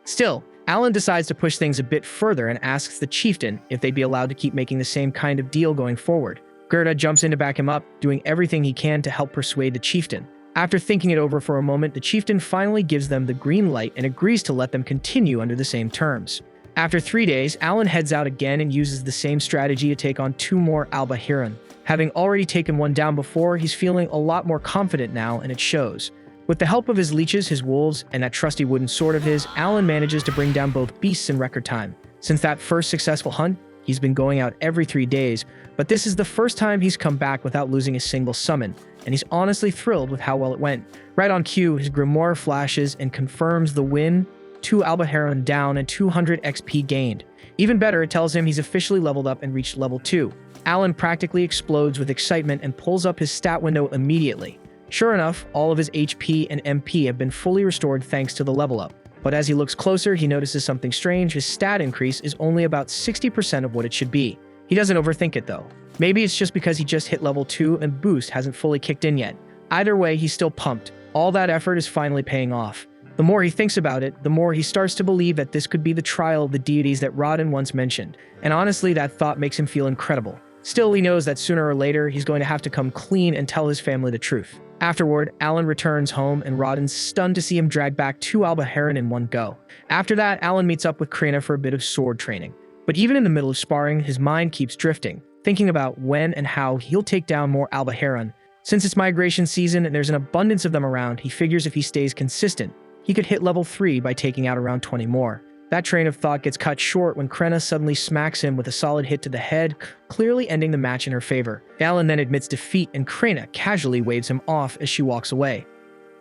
Still, Alan decides to push things a bit further and asks the chieftain if they'd be allowed to keep making the same kind of deal going forward. Gerda jumps in to back him up, doing everything he can to help persuade the chieftain. After thinking it over for a moment, the chieftain finally gives them the green light and agrees to let them continue under the same terms. After 3 days, Alan heads out again and uses the same strategy to take on 2 more alba heron. Having already taken one down before, he's feeling a lot more confident now, and it shows. With the help of his leeches, his wolves, and that trusty wooden sword of his, Alan manages to bring down both beasts in record time. Since that first successful hunt, he's been going out every 3 days, but this is the first time he's come back without losing a single summon, and he's honestly thrilled with how well it went. Right on cue, his grimoire flashes and confirms the win, 2 alba heron down and 200 XP gained. Even better, it tells him he's officially leveled up and reached level 2. Alan practically explodes with excitement and pulls up his stat window immediately. Sure enough, all of his HP and MP have been fully restored thanks to the level up. But as he looks closer, he notices something strange. His stat increase is only about 60% of what it should be. He doesn't overthink it though. Maybe it's just because he just hit level 2 and boost hasn't fully kicked in yet. Either way, he's still pumped. All that effort is finally paying off. The more he thinks about it, the more he starts to believe that this could be the trial of the deities that Rodin once mentioned, and honestly, that thought makes him feel incredible. Still, he knows that sooner or later, he's going to have to come clean and tell his family the truth. Afterward, Alan returns home, and Rodin's stunned to see him drag back 2 Alba Heron in one go. After that, Alan meets up with Krina for a bit of sword training. But even in the middle of sparring, his mind keeps drifting, thinking about when and how he'll take down more Alba Heron. Since it's migration season and there's an abundance of them around, he figures if he stays consistent, he could hit level 3 by taking out around 20 more. That train of thought gets cut short when Krena suddenly smacks him with a solid hit to the head, clearly ending the match in her favor. Alan then admits defeat, and Krena casually waves him off as she walks away.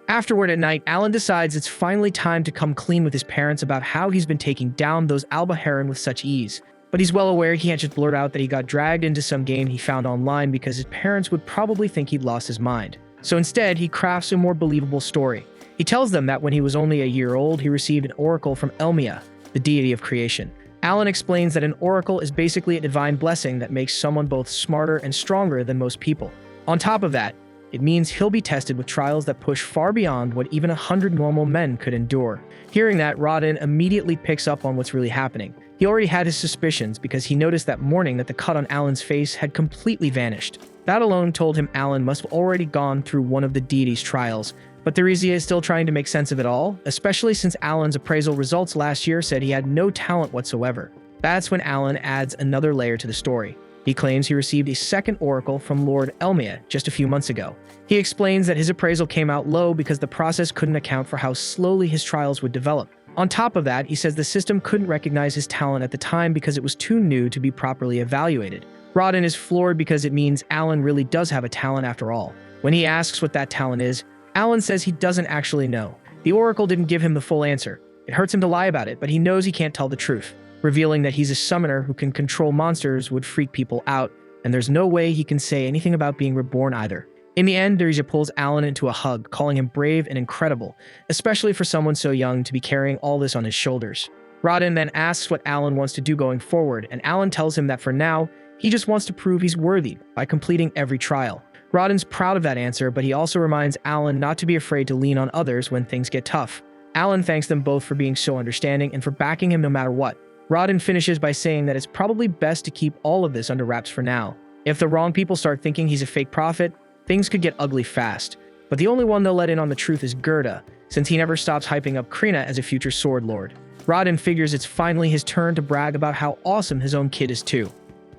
Afterward at night, Alan decides it's finally time to come clean with his parents about how he's been taking down those Alba Heron with such ease. But he's well aware he can't just blurt out that he got dragged into some game he found online because his parents would probably think he'd lost his mind. So instead, he crafts a more believable story. He tells them that when he was only a year old, he received an oracle from Elmia, the deity of creation. Alan explains that an oracle is basically a divine blessing that makes someone both smarter and stronger than most people. On top of that, it means he'll be tested with trials that push far beyond what even 100 normal men could endure. Hearing that, Rodin immediately picks up on what's really happening. He already had his suspicions because he noticed that morning that the cut on Alan's face had completely vanished. That alone told him Alan must have already gone through one of the deity's trials. But Theresia is still trying to make sense of it all, especially since Alan's appraisal results last year said he had no talent whatsoever. That's when Alan adds another layer to the story. He claims he received a second oracle from Lord Elmia just a few months ago. He explains that his appraisal came out low because the process couldn't account for how slowly his trials would develop. On top of that, he says the system couldn't recognize his talent at the time because it was too new to be properly evaluated. Rodin is floored because it means Alan really does have a talent after all. When he asks what that talent is, Alan says he doesn't actually know. The oracle didn't give him the full answer. It hurts him to lie about it, but he knows he can't tell the truth. Revealing that he's a summoner who can control monsters would freak people out, and there's no way he can say anything about being reborn either. In the end, Theresia pulls Alan into a hug, calling him brave and incredible, especially for someone so young to be carrying all this on his shoulders. Rodin then asks what Alan wants to do going forward, and Alan tells him that for now, he just wants to prove he's worthy by completing every trial. Rodin's proud of that answer, but he also reminds Alan not to be afraid to lean on others when things get tough. Alan thanks them both for being so understanding and for backing him no matter what. Rodin finishes by saying that it's probably best to keep all of this under wraps for now. If the wrong people start thinking he's a fake prophet, things could get ugly fast. But the only one they'll let in on the truth is Gerda, since he never stops hyping up Krina as a future sword lord. Rodin figures it's finally his turn to brag about how awesome his own kid is too.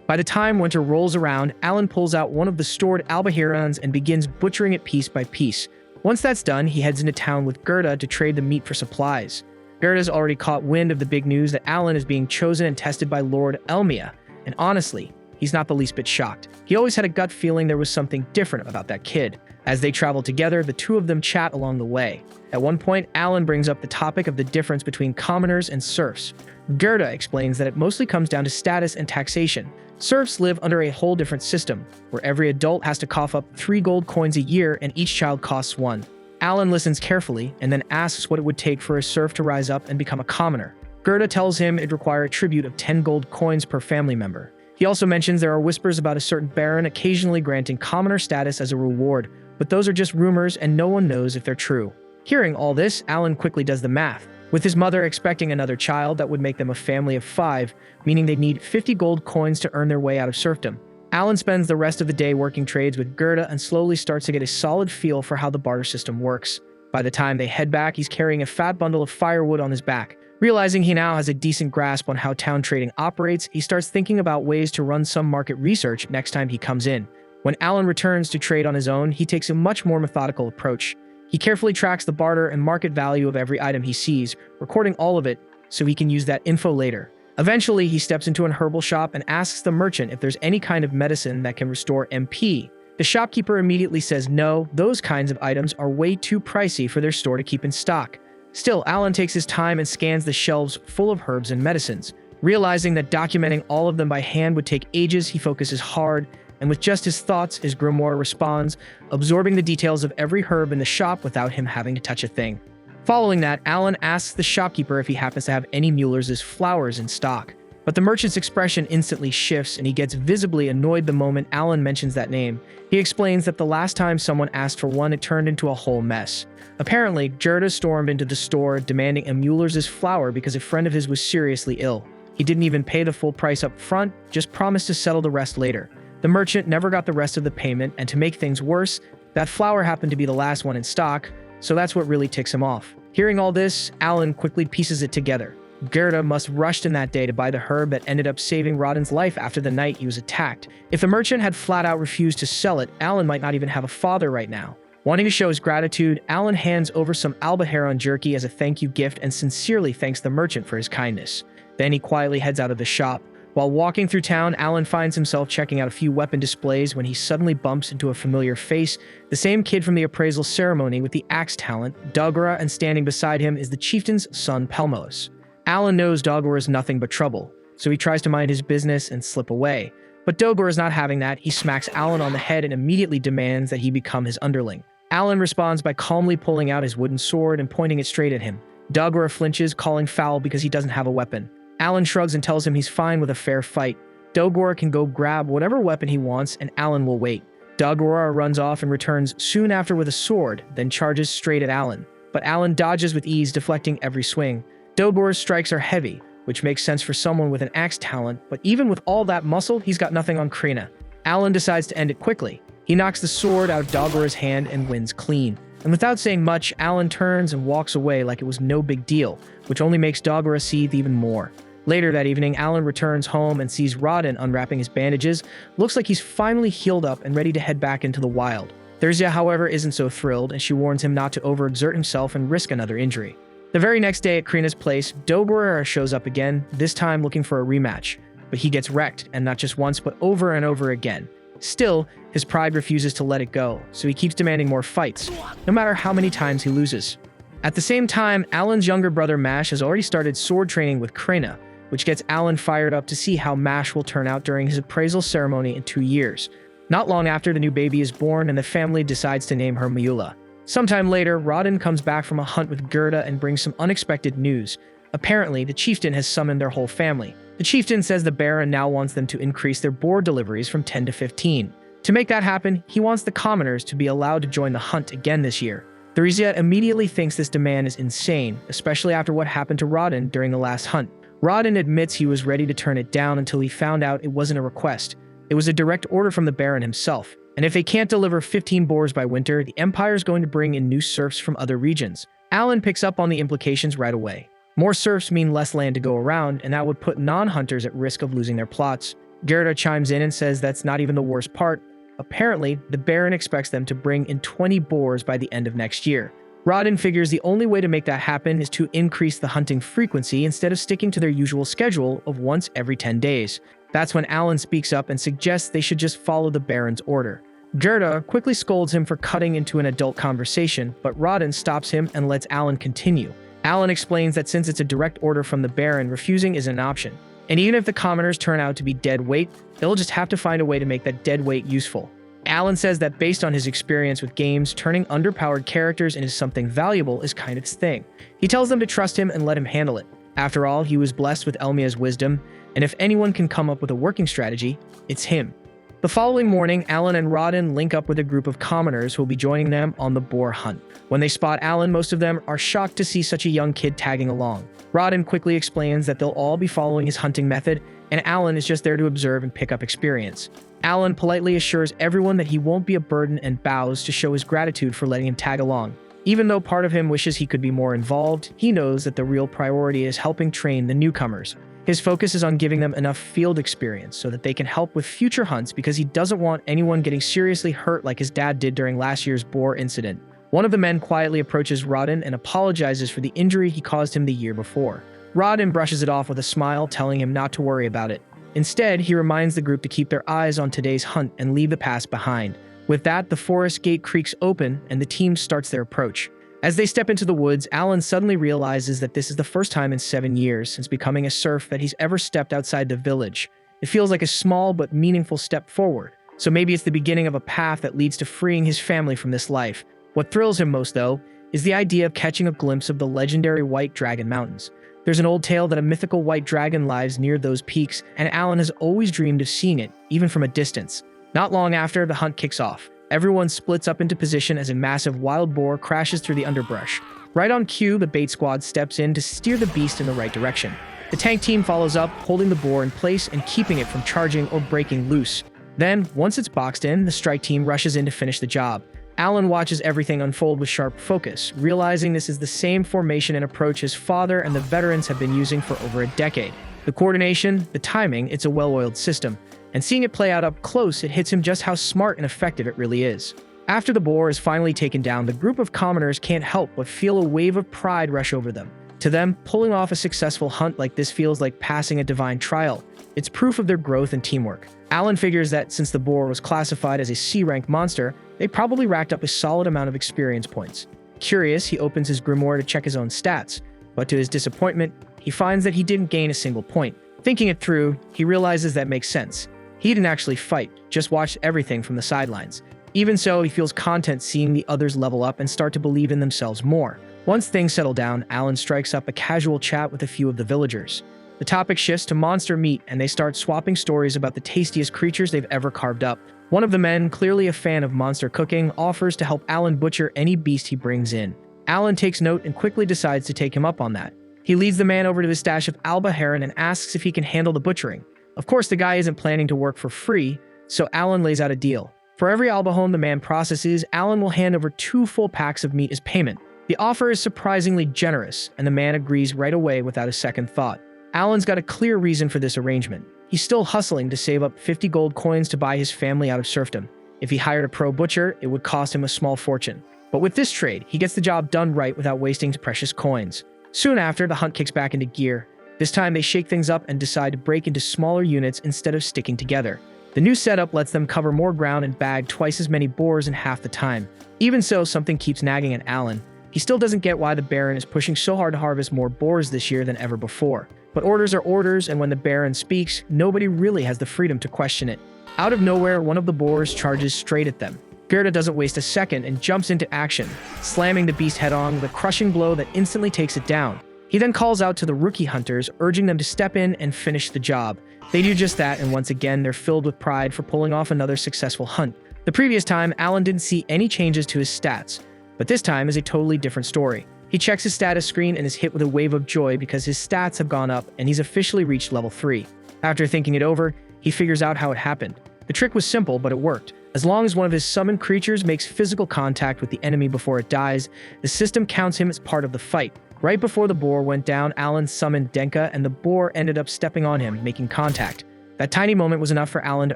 By the time winter rolls around, Alan pulls out one of the stored Alba Herons and begins butchering it piece by piece. Once that's done, he heads into town with Gerda to trade the meat for supplies. Gerda's already caught wind of the big news that Alan is being chosen and tested by Lord Elmia, and honestly, he's not the least bit shocked. He always had a gut feeling there was something different about that kid. As they travel together, the two of them chat along the way. At one point, Alan brings up the topic of the difference between commoners and serfs. Gerda explains that it mostly comes down to status and taxation. Serfs live under a whole different system, where every adult has to cough up 3 gold coins a year and each child costs 1. Alan listens carefully and then asks what it would take for a serf to rise up and become a commoner. Gerda tells him it'd require a tribute of 10 gold coins per family member. He also mentions there are whispers about a certain baron occasionally granting commoner status as a reward, but those are just rumors and no one knows if they're true. Hearing all this, Alan quickly does the math. With his mother expecting another child, that would make them a family of 5, meaning they'd need 50 gold coins to earn their way out of serfdom. Alan spends the rest of the day working trades with Gerda and slowly starts to get a solid feel for how the barter system works. By the time they head back, he's carrying a fat bundle of firewood on his back. Realizing he now has a decent grasp on how town trading operates, he starts thinking about ways to run some market research next time he comes in. When Alan returns to trade on his own, he takes a much more methodical approach. He carefully tracks the barter and market value of every item he sees, recording all of it so he can use that info later. Eventually, he steps into an herbal shop and asks the merchant if there's any kind of medicine that can restore MP. The shopkeeper immediately says no, those kinds of items are way too pricey for their store to keep in stock. Still, Alan takes his time and scans the shelves full of herbs and medicines. Realizing that documenting all of them by hand would take ages, he focuses hard, and with just his thoughts, his grimoire responds, absorbing the details of every herb in the shop without him having to touch a thing. Following that, Alan asks the shopkeeper if he happens to have any Mueller's flowers in stock. But the merchant's expression instantly shifts and he gets visibly annoyed the moment Alan mentions that name. He explains that the last time someone asked for one, it turned into a whole mess. Apparently, Gerda stormed into the store demanding a Mueller's flour because a friend of his was seriously ill. He didn't even pay the full price up front, just promised to settle the rest later. The merchant never got the rest of the payment, and to make things worse, that flour happened to be the last one in stock, so that's what really ticks him off. Hearing all this, Alan quickly pieces it together. Gerda must have rushed in that day to buy the herb that ended up saving Rodden's life after the night he was attacked. If the merchant had flat out refused to sell it, Alan might not even have a father right now. Wanting to show his gratitude, Alan hands over some albaharon jerky as a thank you gift and sincerely thanks the merchant for his kindness. Then he quietly heads out of the shop. While walking through town, Alan finds himself checking out a few weapon displays when he suddenly bumps into a familiar face, the same kid from the appraisal ceremony with the axe talent, Dogora, and standing beside him is the chieftain's son Pelmos. Alan knows Dogora is nothing but trouble, so he tries to mind his business and slip away. But Dogora is not having that. He smacks Alan on the head and immediately demands that he become his underling. Alan responds by calmly pulling out his wooden sword and pointing it straight at him. Dogora flinches, calling foul because he doesn't have a weapon. Alan shrugs and tells him he's fine with a fair fight. Dogora can go grab whatever weapon he wants and Alan will wait. Dogora runs off and returns soon after with a sword, then charges straight at Alan. But Alan dodges with ease, deflecting every swing. Dogora's strikes are heavy, which makes sense for someone with an axe talent, but even with all that muscle, he's got nothing on Krina. Alan decides to end it quickly. He knocks the sword out of Dogora's hand and wins clean. And without saying much, Alan turns and walks away like it was no big deal, which only makes Dogora seethe even more. Later that evening, Alan returns home and sees Rodden unwrapping his bandages. Looks like he's finally healed up and ready to head back into the wild. Therzia, however, isn't so thrilled, and she warns him not to overexert himself and risk another injury. The very next day at Krina's place, Dogora shows up again, this time looking for a rematch. But he gets wrecked, and not just once, but over and over again. Still, his pride refuses to let it go, so he keeps demanding more fights, no matter how many times he loses. At the same time, Alan's younger brother Mash has already started sword training with Krina, which gets Alan fired up to see how Mash will turn out during his appraisal ceremony in 2 years. Not long after, the new baby is born, and the family decides to name her Miula. Sometime later, Rodden comes back from a hunt with Gerda and brings some unexpected news. Apparently, the chieftain has summoned their whole family. The chieftain says the Baron now wants them to increase their boar deliveries from 10 to 15. To make that happen, he wants the commoners to be allowed to join the hunt again this year. Therzia immediately thinks this demand is insane, especially after what happened to Rodden during the last hunt. Rodden admits he was ready to turn it down until he found out it wasn't a request. It was a direct order from the Baron himself. And if they can't deliver 15 boars by winter, the Empire is going to bring in new serfs from other regions. Alan picks up on the implications right away. More serfs mean less land to go around, and that would put non-hunters at risk of losing their plots. Gerda chimes in and says that's not even the worst part. Apparently, the Baron expects them to bring in 20 boars by the end of next year. Rodden figures the only way to make that happen is to increase the hunting frequency instead of sticking to their usual schedule of once every 10 days. That's when Alan speaks up and suggests they should just follow the Baron's order. Gerda quickly scolds him for cutting into an adult conversation, but Rodden stops him and lets Alan continue. Alan explains that since it's a direct order from the Baron, refusing is an option. And even if the commoners turn out to be dead weight, they'll just have to find a way to make that dead weight useful. Alan says that based on his experience with games, turning underpowered characters into something valuable is kind of his thing. He tells them to trust him and let him handle it. After all, he was blessed with Elmia's wisdom, and if anyone can come up with a working strategy, it's him. The following morning, Alan and Rodden link up with a group of commoners who will be joining them on the boar hunt. When they spot Alan, most of them are shocked to see such a young kid tagging along. Rodden quickly explains that they'll all be following his hunting method, and Alan is just there to observe and pick up experience. Alan politely assures everyone that he won't be a burden and bows to show his gratitude for letting him tag along. Even though part of him wishes he could be more involved, he knows that the real priority is helping train the newcomers. His focus is on giving them enough field experience so that they can help with future hunts because he doesn't want anyone getting seriously hurt like his dad did during last year's boar incident. One of the men quietly approaches Rodden and apologizes for the injury he caused him the year before. Rodden brushes it off with a smile, telling him not to worry about it. Instead, he reminds the group to keep their eyes on today's hunt and leave the past behind. With that, the forest gate creaks open and the team starts their approach. As they step into the woods, Alan suddenly realizes that this is the first time in 7 years since becoming a serf that he's ever stepped outside the village. It feels like a small but meaningful step forward, so maybe it's the beginning of a path that leads to freeing his family from this life. What thrills him most, though, is the idea of catching a glimpse of the legendary White Dragon Mountains. There's an old tale that a mythical white dragon lives near those peaks, and Alan has always dreamed of seeing it, even from a distance. Not long after, the hunt kicks off. Everyone splits up into position as a massive wild boar crashes through the underbrush. Right on cue, the bait squad steps in to steer the beast in the right direction. The tank team follows up, holding the boar in place and keeping it from charging or breaking loose. Then, once it's boxed in, the strike team rushes in to finish the job. Alan watches everything unfold with sharp focus, realizing this is the same formation and approach his father and the veterans have been using for over a decade. The coordination, the timing, it's a well-oiled system. And seeing it play out up close, it hits him just how smart and effective it really is. After the boar is finally taken down, the group of commoners can't help but feel a wave of pride rush over them. To them, pulling off a successful hunt like this feels like passing a divine trial. It's proof of their growth and teamwork. Alan figures that since the boar was classified as a C-rank monster, they probably racked up a solid amount of experience points. Curious, he opens his grimoire to check his own stats, but to his disappointment, he finds that he didn't gain a single point. Thinking it through, he realizes that makes sense. He didn't actually fight, just watched everything from the sidelines. Even so, he feels content seeing the others level up and start to believe in themselves more. Once things settle down, Alan strikes up a casual chat with a few of the villagers. The topic shifts to monster meat, and they start swapping stories about the tastiest creatures they've ever carved up. One of the men, clearly a fan of monster cooking, offers to help Alan butcher any beast he brings in. Alan takes note and quickly decides to take him up on that. He leads the man over to his stash of alba heron and asks if he can handle the butchering. Of course, the guy isn't planning to work for free, so Alan lays out a deal. For every albahone the man processes, Alan will hand over 2 full packs of meat as payment. The offer is surprisingly generous, and the man agrees right away without a second thought. Alan's got a clear reason for this arrangement. He's still hustling to save up 50 gold coins to buy his family out of serfdom. If he hired a pro butcher, it would cost him a small fortune. But with this trade, he gets the job done right without wasting precious coins. Soon after, the hunt kicks back into gear. This time, they shake things up and decide to break into smaller units instead of sticking together. The new setup lets them cover more ground and bag twice as many boars in half the time. Even so, something keeps nagging at Alan. He still doesn't get why the Baron is pushing so hard to harvest more boars this year than ever before. But orders are orders, and when the Baron speaks, nobody really has the freedom to question it. Out of nowhere, one of the boars charges straight at them. Gerda doesn't waste a second and jumps into action, slamming the beast head-on with a crushing blow that instantly takes it down. He then calls out to the rookie hunters, urging them to step in and finish the job. They do just that, and once again, they're filled with pride for pulling off another successful hunt. The previous time, Alan didn't see any changes to his stats, but this time is a totally different story. He checks his status screen and is hit with a wave of joy because his stats have gone up and he's officially reached level 3. After thinking it over, he figures out how it happened. The trick was simple, but it worked. As long as one of his summoned creatures makes physical contact with the enemy before it dies, the system counts him as part of the fight. Right before the boar went down, Alan summoned Denka, and the boar ended up stepping on him, making contact. That tiny moment was enough for Alan to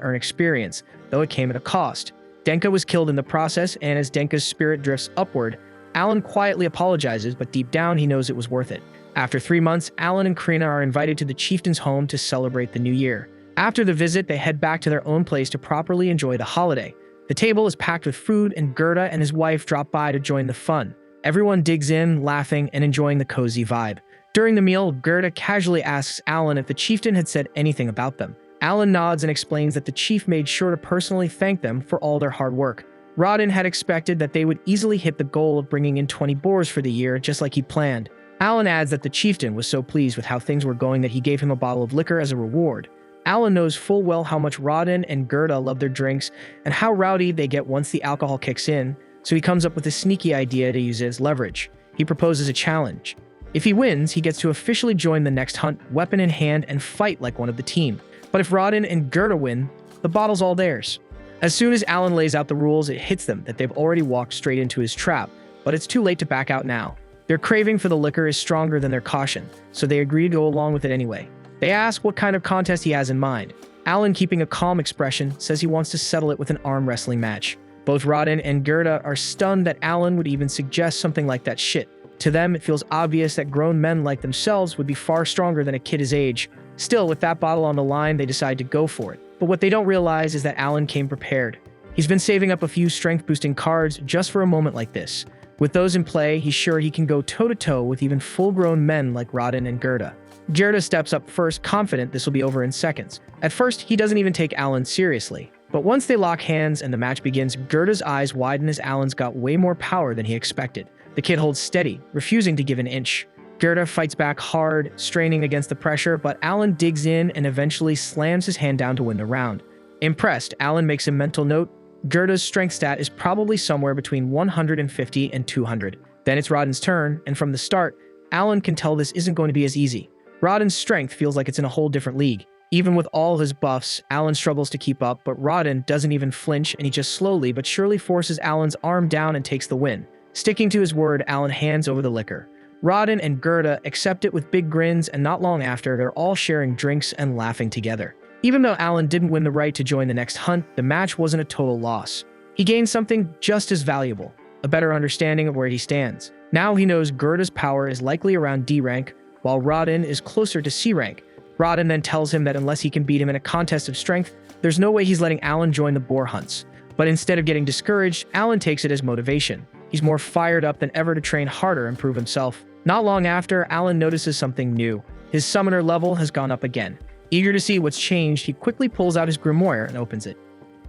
earn experience, though it came at a cost. Denka was killed in the process, and as Denka's spirit drifts upward, Alan quietly apologizes, but deep down he knows it was worth it. After 3 months, Alan and Krina are invited to the chieftain's home to celebrate the new year. After the visit, they head back to their own place to properly enjoy the holiday. The table is packed with food, and Gerda and his wife drop by to join the fun. Everyone digs in, laughing and enjoying the cozy vibe. During the meal, Gerda casually asks Alan if the chieftain had said anything about them. Alan nods and explains that the chief made sure to personally thank them for all their hard work. Rodin had expected that they would easily hit the goal of bringing in 20 boars for the year, just like he planned. Alan adds that the chieftain was so pleased with how things were going that he gave him a bottle of liquor as a reward. Alan knows full well how much Rodin and Gerda love their drinks and how rowdy they get once the alcohol kicks in, so he comes up with a sneaky idea to use it as leverage. He proposes a challenge. If he wins, he gets to officially join the next hunt, weapon in hand, and fight like one of the team. But if Rodin and Gerda win, the bottle's all theirs. As soon as Alan lays out the rules, it hits them that they've already walked straight into his trap, but it's too late to back out now. Their craving for the liquor is stronger than their caution, so they agree to go along with it anyway. They ask what kind of contest he has in mind. Alan, keeping a calm expression, says he wants to settle it with an arm wrestling match. Both Rodin and Gerda are stunned that Alan would even suggest something like that shit. To them, it feels obvious that grown men like themselves would be far stronger than a kid his age. Still, with that bottle on the line, they decide to go for it. But what they don't realize is that Alan came prepared. He's been saving up a few strength-boosting cards just for a moment like this. With those in play, he's sure he can go toe-to-toe with even full-grown men like Rodin and Gerda. Gerda steps up first, confident this will be over in seconds. At first, he doesn't even take Alan seriously. But once they lock hands and the match begins, Gerda's eyes widen as Alan's got way more power than he expected. The kid holds steady, refusing to give an inch. Gerda fights back hard, straining against the pressure, but Alan digs in and eventually slams his hand down to win the round. Impressed, Alan makes a mental note. Gerda's strength stat is probably somewhere between 150 and 200. Then it's Rodden's turn, and from the start, Alan can tell this isn't going to be as easy. Rodden's strength feels like it's in a whole different league. Even with all his buffs, Alan struggles to keep up, but Rodden doesn't even flinch, and he just slowly but surely forces Alan's arm down and takes the win. Sticking to his word, Alan hands over the liquor. Rodden and Gerda accept it with big grins, and not long after, they're all sharing drinks and laughing together. Even though Alan didn't win the right to join the next hunt, the match wasn't a total loss. He gained something just as valuable, a better understanding of where he stands. Now he knows Gerda's power is likely around D rank, while Rodden is closer to C rank. Rodden then tells him that unless he can beat him in a contest of strength, there's no way he's letting Alan join the boar hunts. But instead of getting discouraged, Alan takes it as motivation. He's more fired up than ever to train harder and prove himself. Not long after, Alan notices something new. His summoner level has gone up again. Eager to see what's changed, he quickly pulls out his grimoire and opens it.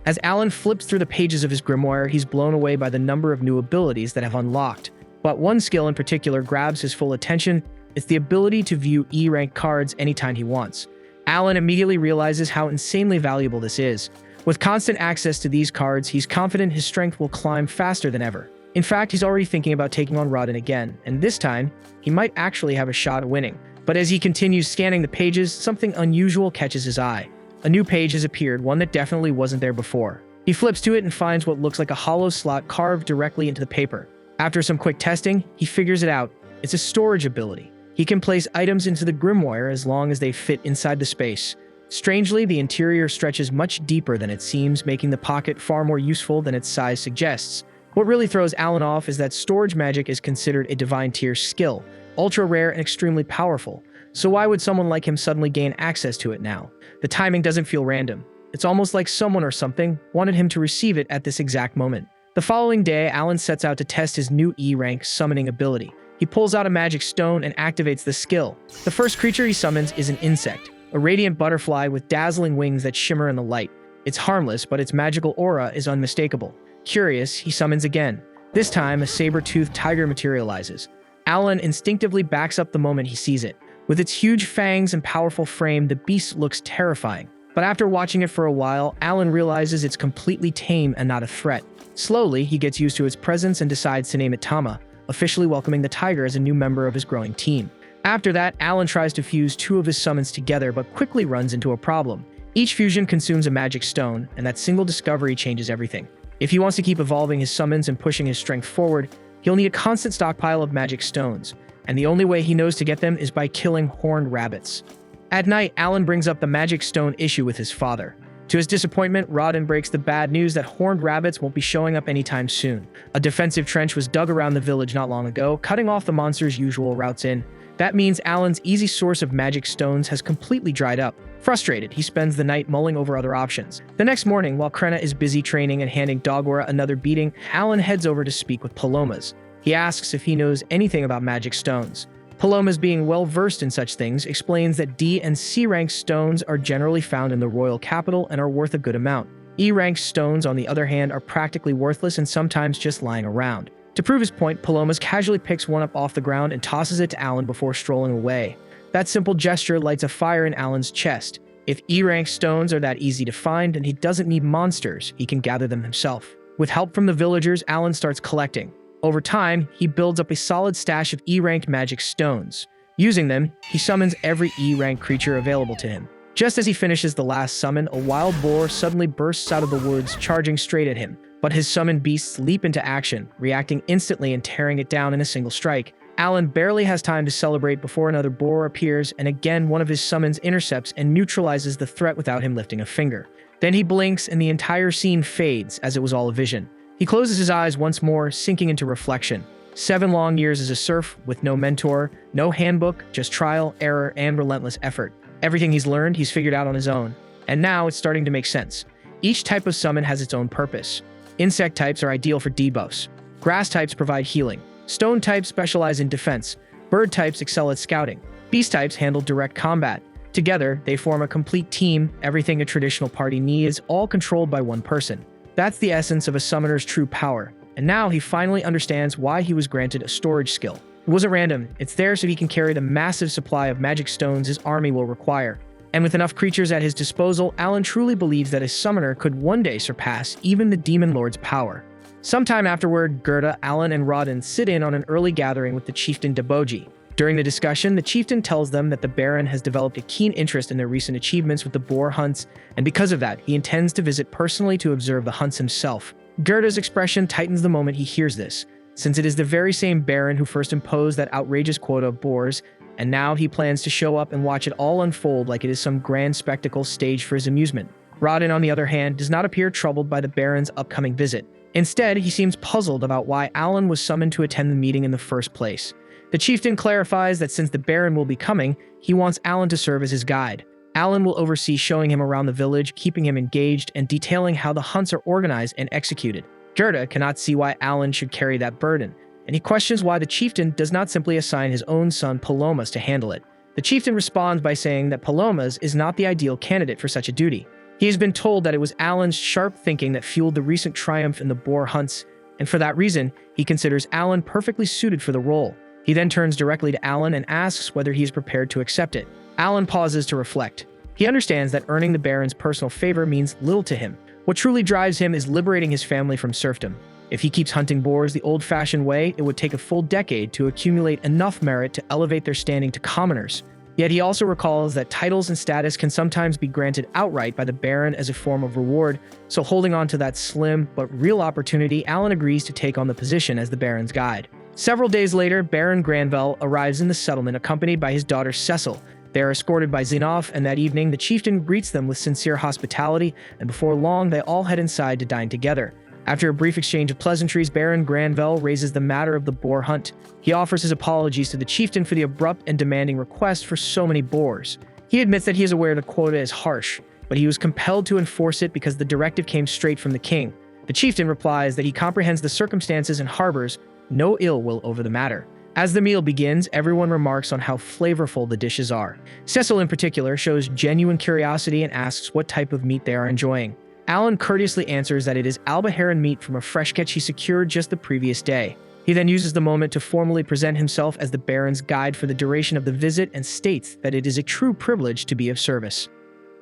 As Alan flips through the pages of his grimoire, he's blown away by the number of new abilities that have unlocked. But one skill in particular grabs his full attention. It's the ability to view E-rank cards anytime he wants. Alan immediately realizes how insanely valuable this is. With constant access to these cards, he's confident his strength will climb faster than ever. In fact, he's already thinking about taking on Rodden again, and this time, he might actually have a shot at winning. But as he continues scanning the pages, something unusual catches his eye. A new page has appeared, one that definitely wasn't there before. He flips to it and finds what looks like a hollow slot carved directly into the paper. After some quick testing, he figures it out. It's a storage ability. He can place items into the grimoire as long as they fit inside the space. Strangely, the interior stretches much deeper than it seems, making the pocket far more useful than its size suggests. What really throws Alan off is that storage magic is considered a divine tier skill, ultra rare and extremely powerful. So why would someone like him suddenly gain access to it now? The timing doesn't feel random. It's almost like someone or something wanted him to receive it at this exact moment. The following day, Alan sets out to test his new E-rank summoning ability. He pulls out a magic stone and activates the skill. The first creature he summons is an insect, a radiant butterfly with dazzling wings that shimmer in the light. It's harmless, but its magical aura is unmistakable. Curious, he summons again. This time, a saber-toothed tiger materializes. Alan instinctively backs up the moment he sees it. With its huge fangs and powerful frame, the beast looks terrifying. But after watching it for a while, Alan realizes it's completely tame and not a threat. Slowly, he gets used to its presence and decides to name it Tama, officially welcoming the tiger as a new member of his growing team. After that, Alan tries to fuse two of his summons together, but quickly runs into a problem. Each fusion consumes a magic stone, and that single discovery changes everything. If he wants to keep evolving his summons and pushing his strength forward, he'll need a constant stockpile of magic stones, and the only way he knows to get them is by killing horned rabbits. At night, Alan brings up the magic stone issue with his father. To his disappointment, Rodden breaks the bad news that horned rabbits won't be showing up anytime soon. A defensive trench was dug around the village not long ago, cutting off the monster's usual routes in. That means Alan's easy source of magic stones has completely dried up. Frustrated, he spends the night mulling over other options. The next morning, while Krenna is busy training and handing Dogora another beating, Alan heads over to speak with Palomas. He asks if he knows anything about magic stones. Palomas, being well-versed in such things, explains that D and C rank stones are generally found in the royal capital and are worth a good amount. E rank stones, on the other hand, are practically worthless and sometimes just lying around. To prove his point, Palomas casually picks one up off the ground and tosses it to Alan before strolling away. That simple gesture lights a fire in Alan's chest. If E-rank stones are that easy to find, then he doesn't need monsters, he can gather them himself. With help from the villagers, Alan starts collecting. Over time, he builds up a solid stash of E-ranked magic stones. Using them, he summons every E-rank creature available to him. Just as he finishes the last summon, a wild boar suddenly bursts out of the woods, charging straight at him. But his summoned beasts leap into action, reacting instantly and tearing it down in a single strike. Alan barely has time to celebrate before another boar appears, and again one of his summons intercepts and neutralizes the threat without him lifting a finger. Then he blinks and the entire scene fades as it was all a vision. He closes his eyes once more, sinking into reflection. 7 long years as a serf, with no mentor, no handbook, just trial, error, and relentless effort. Everything he's learned, he's figured out on his own. And now it's starting to make sense. Each type of summon has its own purpose. Insect types are ideal for debuffs. Grass types provide healing. Stone types specialize in defense. Bird types excel at scouting. Beast types handle direct combat. Together, they form a complete team, everything a traditional party needs, all controlled by one person. That's the essence of a summoner's true power. And now he finally understands why he was granted a storage skill. It wasn't random. It's there so he can carry the massive supply of magic stones his army will require. And with enough creatures at his disposal, Alan truly believes that his summoner could one day surpass even the Demon Lord's power. Sometime afterward, Gerda, Alan, and Rodin sit in on an early gathering with the chieftain Deboji. During the discussion, the chieftain tells them that the Baron has developed a keen interest in their recent achievements with the boar hunts, and because of that, he intends to visit personally to observe the hunts himself. Gerda's expression tightens the moment he hears this, since it is the very same Baron who first imposed that outrageous quota of boars, and now he plans to show up and watch it all unfold like it is some grand spectacle staged for his amusement. Rodin, on the other hand, does not appear troubled by the Baron's upcoming visit. Instead, he seems puzzled about why Alan was summoned to attend the meeting in the first place. The chieftain clarifies that since the Baron will be coming, he wants Alan to serve as his guide. Alan will oversee showing him around the village, keeping him engaged, and detailing how the hunts are organized and executed. Gerda cannot see why Alan should carry that burden, and he questions why the chieftain does not simply assign his own son Palomas to handle it. The chieftain responds by saying that Palomas is not the ideal candidate for such a duty. He has been told that it was Alan's sharp thinking that fueled the recent triumph in the boar hunts, and for that reason, he considers Alan perfectly suited for the role. He then turns directly to Alan and asks whether he is prepared to accept it. Alan pauses to reflect. He understands that earning the Baron's personal favor means little to him. What truly drives him is liberating his family from serfdom. If he keeps hunting boars the old-fashioned way, it would take a full decade to accumulate enough merit to elevate their standing to commoners. Yet he also recalls that titles and status can sometimes be granted outright by the Baron as a form of reward, so holding on to that slim but real opportunity, Alan agrees to take on the position as the Baron's guide. Several days later, Baron Granvelle arrives in the settlement accompanied by his daughter Cecil. They are escorted by Zinov, and that evening the chieftain greets them with sincere hospitality, and before long they all head inside to dine together. After a brief exchange of pleasantries, Baron Granvelle raises the matter of the boar hunt. He offers his apologies to the chieftain for the abrupt and demanding request for so many boars. He admits that he is aware the quota is harsh, but he was compelled to enforce it because the directive came straight from the king. The chieftain replies that he comprehends the circumstances and harbors no ill will over the matter. As the meal begins, everyone remarks on how flavorful the dishes are. Cecil in particular shows genuine curiosity and asks what type of meat they are enjoying. Alan courteously answers that it is Albaharan meat from a fresh catch he secured just the previous day. He then uses the moment to formally present himself as the Baron's guide for the duration of the visit and states that it is a true privilege to be of service.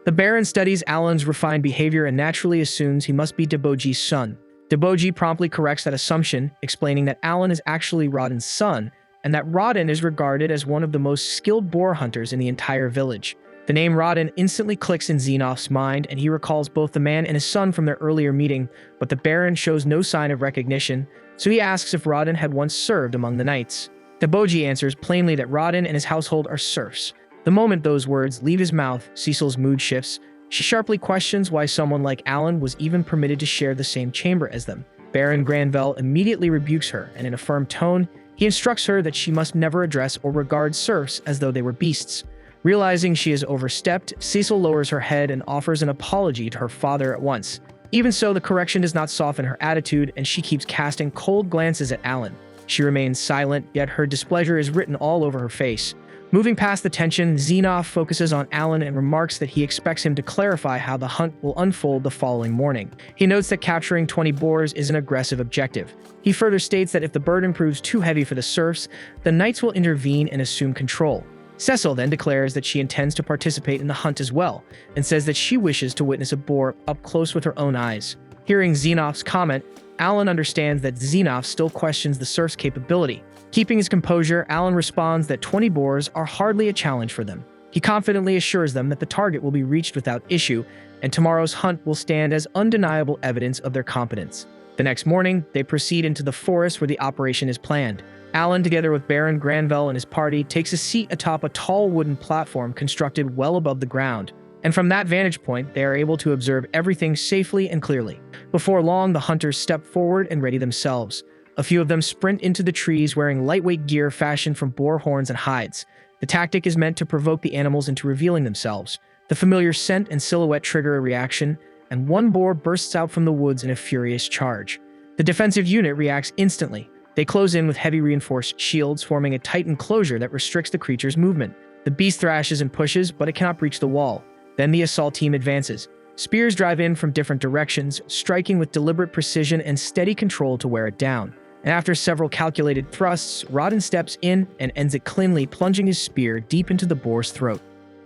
The Baron studies Alan's refined behavior and naturally assumes he must be Deboji's son. Deboji promptly corrects that assumption, explaining that Alan is actually Rodin's son, and that Rodin is regarded as one of the most skilled boar hunters in the entire village. The name Rodin instantly clicks in Zinov's mind, and he recalls both the man and his son from their earlier meeting, but the Baron shows no sign of recognition, so he asks if Rodin had once served among the knights. Deboji answers plainly that Rodin and his household are serfs. The moment those words leave his mouth, Cecil's mood shifts. She sharply questions why someone like Alan was even permitted to share the same chamber as them. Baron Granvelle immediately rebukes her, and in a firm tone, he instructs her that she must never address or regard serfs as though they were beasts. Realizing she has overstepped, Cecil lowers her head and offers an apology to her father at once. Even so, the correction does not soften her attitude, and she keeps casting cold glances at Alan. She remains silent, yet her displeasure is written all over her face. Moving past the tension, Zinov focuses on Alan and remarks that he expects him to clarify how the hunt will unfold the following morning. He notes that capturing 20 boars is an aggressive objective. He further states that if the burden proves too heavy for the serfs, the knights will intervene and assume control. Cecil then declares that she intends to participate in the hunt as well, and says that she wishes to witness a boar up close with her own eyes. Hearing Zinov's comment, Alan understands that Zinov still questions the serf's capability. Keeping his composure, Alan responds that 20 boars are hardly a challenge for them. He confidently assures them that the target will be reached without issue, and tomorrow's hunt will stand as undeniable evidence of their competence. The next morning, they proceed into the forest where the operation is planned. Alan, together with Baron Granvelle and his party, takes a seat atop a tall wooden platform constructed well above the ground, and from that vantage point, they are able to observe everything safely and clearly. Before long, the hunters step forward and ready themselves. A few of them sprint into the trees wearing lightweight gear fashioned from boar horns and hides. The tactic is meant to provoke the animals into revealing themselves. The familiar scent and silhouette trigger a reaction, and one boar bursts out from the woods in a furious charge. The defensive unit reacts instantly. They close in with heavy reinforced shields, forming a tight enclosure that restricts the creature's movement. The beast thrashes and pushes, but it cannot breach the wall. Then the assault team advances. Spears drive in from different directions, striking with deliberate precision and steady control to wear it down. and after several calculated thrusts, Rodden steps in and ends it cleanly, plunging his spear deep into the boar's throat.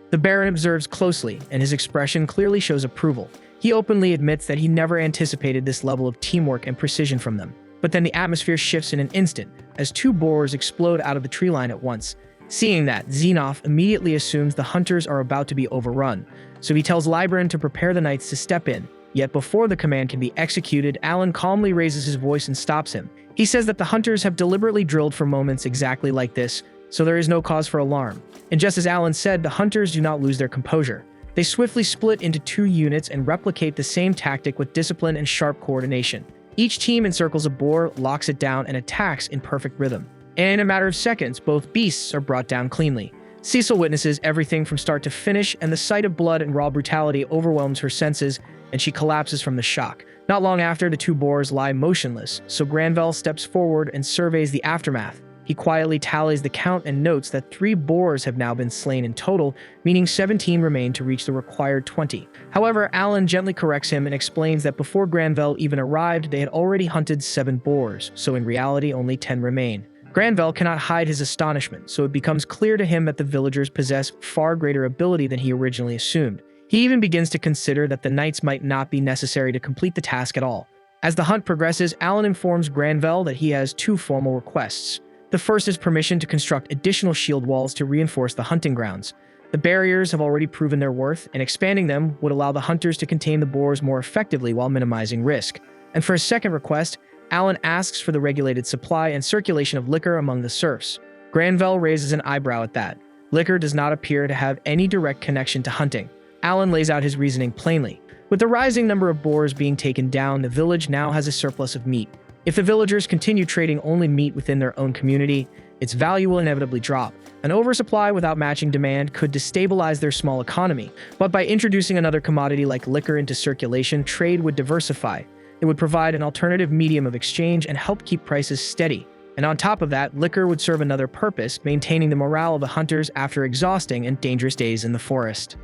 The Baron observes closely, and his expression clearly shows approval. He openly admits that he never anticipated this level of teamwork and precision from them. But then the atmosphere shifts in an instant, as two boars explode out of the tree line at once. Seeing that, Xenoph immediately assumes the hunters are about to be overrun, so he tells Libran to prepare the knights to step in. Yet before the command can be executed, Alan calmly raises his voice and stops him. He says that the hunters have deliberately drilled for moments exactly like this, so there is no cause for alarm. And just as Alan said, the hunters do not lose their composure. They swiftly split into two units and replicate the same tactic with discipline and sharp coordination. Each team encircles a boar, locks it down, and attacks in perfect rhythm. And in a matter of seconds, both beasts are brought down cleanly. Cecil witnesses everything from start to finish, and the sight of blood and raw brutality overwhelms her senses, and she collapses from the shock. Not long after, the two boars lie motionless, so Granvelle steps forward and surveys the aftermath. He quietly tallies the count and notes that 3 boars have now been slain in total, meaning 17 remain to reach the required 20. However, Alan gently corrects him and explains that before Granvelle even arrived, they had already hunted 7 boars, so in reality only 10 remain. Granvelle cannot hide his astonishment, so it becomes clear to him that the villagers possess far greater ability than he originally assumed. He even begins to consider that the knights might not be necessary to complete the task at all. As the hunt progresses, Alan informs Granvelle that he has 2 formal requests. The first is permission to construct additional shield walls to reinforce the hunting grounds. The barriers have already proven their worth, and expanding them would allow the hunters to contain the boars more effectively while minimizing risk. And for his second request, Alan asks for the regulated supply and circulation of liquor among the serfs. Granvelle raises an eyebrow at that. Liquor does not appear to have any direct connection to hunting. Alan lays out his reasoning plainly. With the rising number of boars being taken down, the village now has a surplus of meat. If the villagers continue trading only meat within their own community, its value will inevitably drop. An oversupply without matching demand could destabilize their small economy, but by introducing another commodity like liquor into circulation, trade would diversify. It would provide an alternative medium of exchange and help keep prices steady. And on top of that, liquor would serve another purpose, maintaining the morale of the hunters after exhausting and dangerous days in the forest.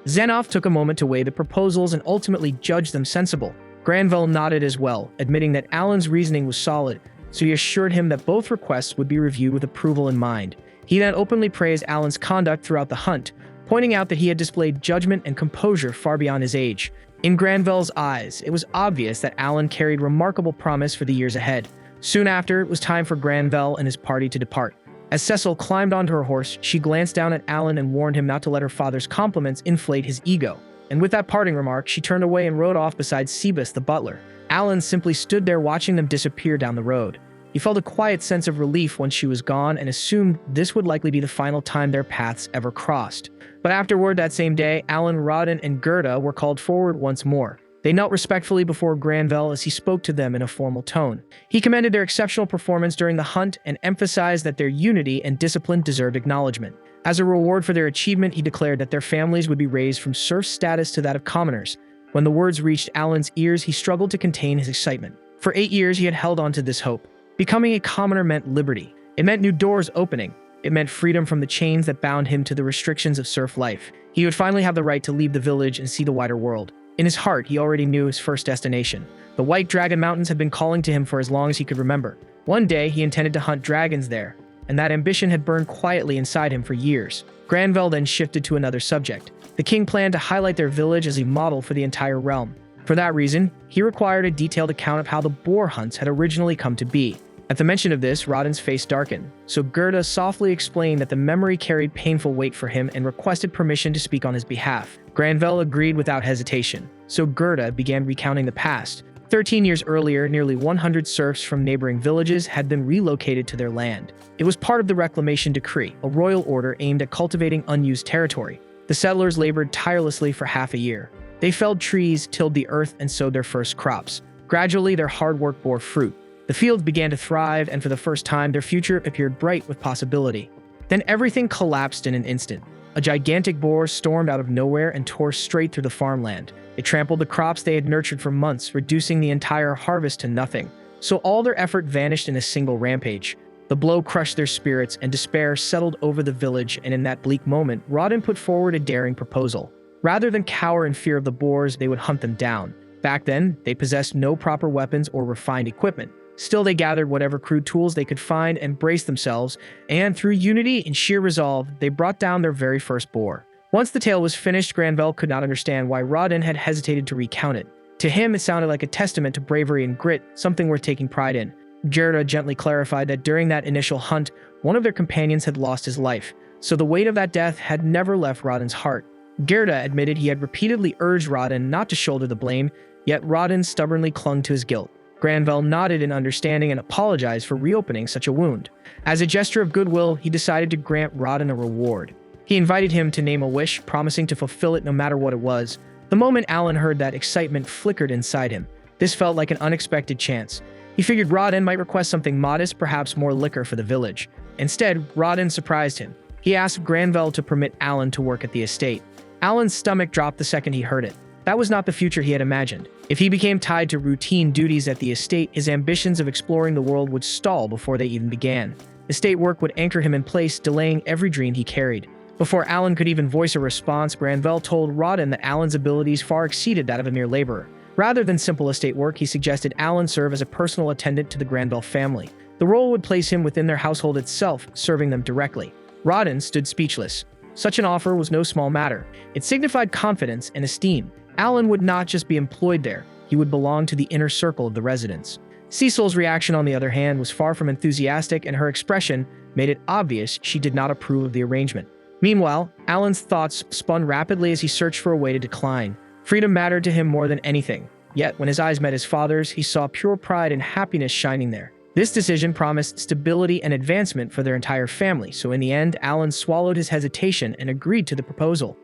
Xenoph took a moment to weigh the proposals and ultimately judged them sensible. Granvelle nodded as well, admitting that Alan's reasoning was solid, so he assured him that both requests would be reviewed with approval in mind. He then openly praised Alan's conduct throughout the hunt, pointing out that he had displayed judgment and composure far beyond his age. In Granvelle's eyes, it was obvious that Alan carried remarkable promise for the years ahead. Soon after, it was time for Granvelle and his party to depart. As Cecil climbed onto her horse, she glanced down at Alan and warned him not to let her father's compliments inflate his ego. And with that parting remark, she turned away and rode off beside Sebus the butler. Alan simply stood there watching them disappear down the road. He felt a quiet sense of relief once she was gone and assumed this would likely be the final time their paths ever crossed. But afterward that same day, Alan, Rodden, and Gerda were called forward once more. They knelt respectfully before Granvelle as he spoke to them in a formal tone. He commended their exceptional performance during the hunt and emphasized that their unity and discipline deserved acknowledgement. As a reward for their achievement, he declared that their families would be raised from serf status to that of commoners. When the words reached Alan's ears, he struggled to contain his excitement. For 8 years, he had held on to this hope. Becoming a commoner meant liberty. It meant new doors opening. It meant freedom from the chains that bound him to the restrictions of serf life. He would finally have the right to leave the village and see the wider world. In his heart, he already knew his first destination. The White Dragon Mountains had been calling to him for as long as he could remember. One day, he intended to hunt dragons there, and that ambition had burned quietly inside him for years. Granvelle then shifted to another subject. The king planned to highlight their village as a model for the entire realm. For that reason, he required a detailed account of how the boar hunts had originally come to be. At the mention of this, Rodden's face darkened, so Gerda softly explained that the memory carried painful weight for him and requested permission to speak on his behalf. Granvelle agreed without hesitation, so Gerda began recounting the past. 13 years earlier, nearly 100 serfs from neighboring villages had been relocated to their land. It was part of the Reclamation Decree, a royal order aimed at cultivating unused territory. The settlers labored tirelessly for half a year. They felled trees, tilled the earth, and sowed their first crops. Gradually, their hard work bore fruit. The fields began to thrive, and for the first time, their future appeared bright with possibility. Then everything collapsed in an instant. A gigantic boar stormed out of nowhere and tore straight through the farmland. It trampled the crops they had nurtured for months, reducing the entire harvest to nothing. So all their effort vanished in a single rampage. The blow crushed their spirits, and despair settled over the village, and in that bleak moment, Rodden put forward a daring proposal. Rather than cower in fear of the boars, they would hunt them down. Back then, they possessed no proper weapons or refined equipment. Still, they gathered whatever crude tools they could find and braced themselves, and through unity and sheer resolve, they brought down their very first boar. Once the tale was finished, Granvelle could not understand why Rodin had hesitated to recount it. To him, it sounded like a testament to bravery and grit, something worth taking pride in. Gerda gently clarified that during that initial hunt, one of their companions had lost his life, so the weight of that death had never left Rodin's heart. Gerda admitted he had repeatedly urged Rodin not to shoulder the blame, yet Rodin stubbornly clung to his guilt. Granvelle nodded in understanding and apologized for reopening such a wound. As a gesture of goodwill, he decided to grant Rodin a reward. He invited him to name a wish, promising to fulfill it no matter what it was. The moment Alan heard that, excitement flickered inside him. This felt like an unexpected chance. He figured Rodin might request something modest, perhaps more liquor for the village. Instead, Rodin surprised him. He asked Granvelle to permit Alan to work at the estate. Alan's stomach dropped the second he heard it. That was not the future he had imagined. If he became tied to routine duties at the estate, his ambitions of exploring the world would stall before they even began. Estate work would anchor him in place, delaying every dream he carried. Before Alan could even voice a response, Granvelle told Rodin that Alan's abilities far exceeded that of a mere laborer. Rather than simple estate work, he suggested Alan serve as a personal attendant to the Granvelle family. The role would place him within their household itself, serving them directly. Rodin stood speechless. Such an offer was no small matter. It signified confidence and esteem. Alan would not just be employed there, he would belong to the inner circle of the residents. Cecil's reaction, on the other hand, was far from enthusiastic, and her expression made it obvious she did not approve of the arrangement. Meanwhile, Alan's thoughts spun rapidly as he searched for a way to decline. Freedom mattered to him more than anything. Yet, when his eyes met his father's, he saw pure pride and happiness shining there. This decision promised stability and advancement for their entire family, so in the end, Alan swallowed his hesitation and agreed to the proposal.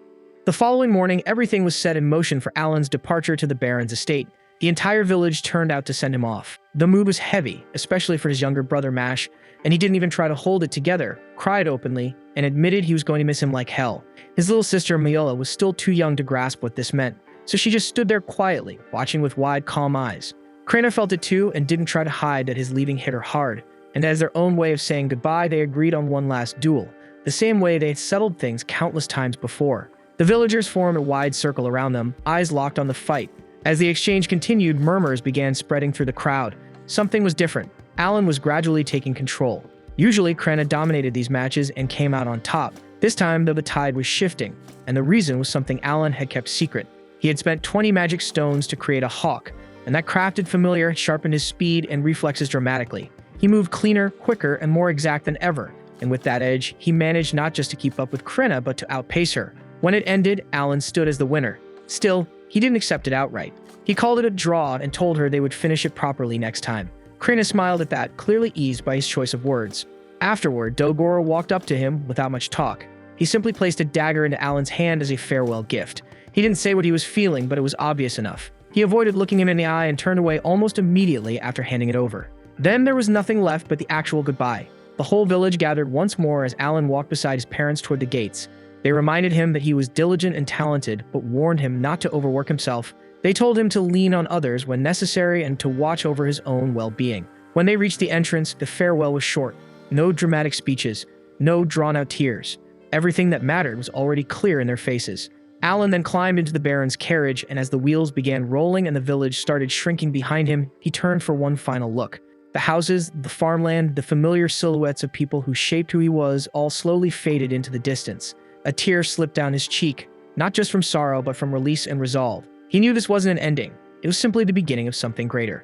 The following morning, everything was set in motion for Alan's departure to the Baron's estate. The entire village turned out to send him off. The mood was heavy, especially for his younger brother Mash, and he didn't even try to hold it together, cried openly, and admitted he was going to miss him like hell. His little sister Miola was still too young to grasp what this meant, so she just stood there quietly, watching with wide, calm eyes. Krena felt it too and didn't try to hide that his leaving hit her hard, and as their own way of saying goodbye, they agreed on one last duel, the same way they had settled things countless times before. The villagers formed a wide circle around them, eyes locked on the fight. As the exchange continued, murmurs began spreading through the crowd. Something was different. Alan was gradually taking control. Usually, Krena dominated these matches and came out on top. This time, though, the tide was shifting, and the reason was something Alan had kept secret. He had spent 20 magic stones to create a hawk, and that crafted familiar had sharpened his speed and reflexes dramatically. He moved cleaner, quicker, and more exact than ever, and with that edge, he managed not just to keep up with Krena, but to outpace her. When it ended, Alan stood as the winner. Still, he didn't accept it outright. He called it a draw and told her they would finish it properly next time. Krena smiled at that, clearly eased by his choice of words. Afterward, Dogoro walked up to him without much talk. He simply placed a dagger into Alan's hand as a farewell gift. He didn't say what he was feeling, but it was obvious enough. He avoided looking him in the eye and turned away almost immediately after handing it over. Then there was nothing left but the actual goodbye. The whole village gathered once more as Alan walked beside his parents toward the gates. They reminded him that he was diligent and talented, but warned him not to overwork himself. They told him to lean on others when necessary and to watch over his own well-being. When they reached the entrance, the farewell was short. No dramatic speeches, no drawn-out tears. Everything that mattered was already clear in their faces. Alan then climbed into the Baron's carriage, and as the wheels began rolling and the village started shrinking behind him, he turned for one final look. The houses, the farmland, the familiar silhouettes of people who shaped who he was all slowly faded into the distance. A tear slipped down his cheek, not just from sorrow, but from release and resolve. He knew this wasn't an ending. It was simply the beginning of something greater.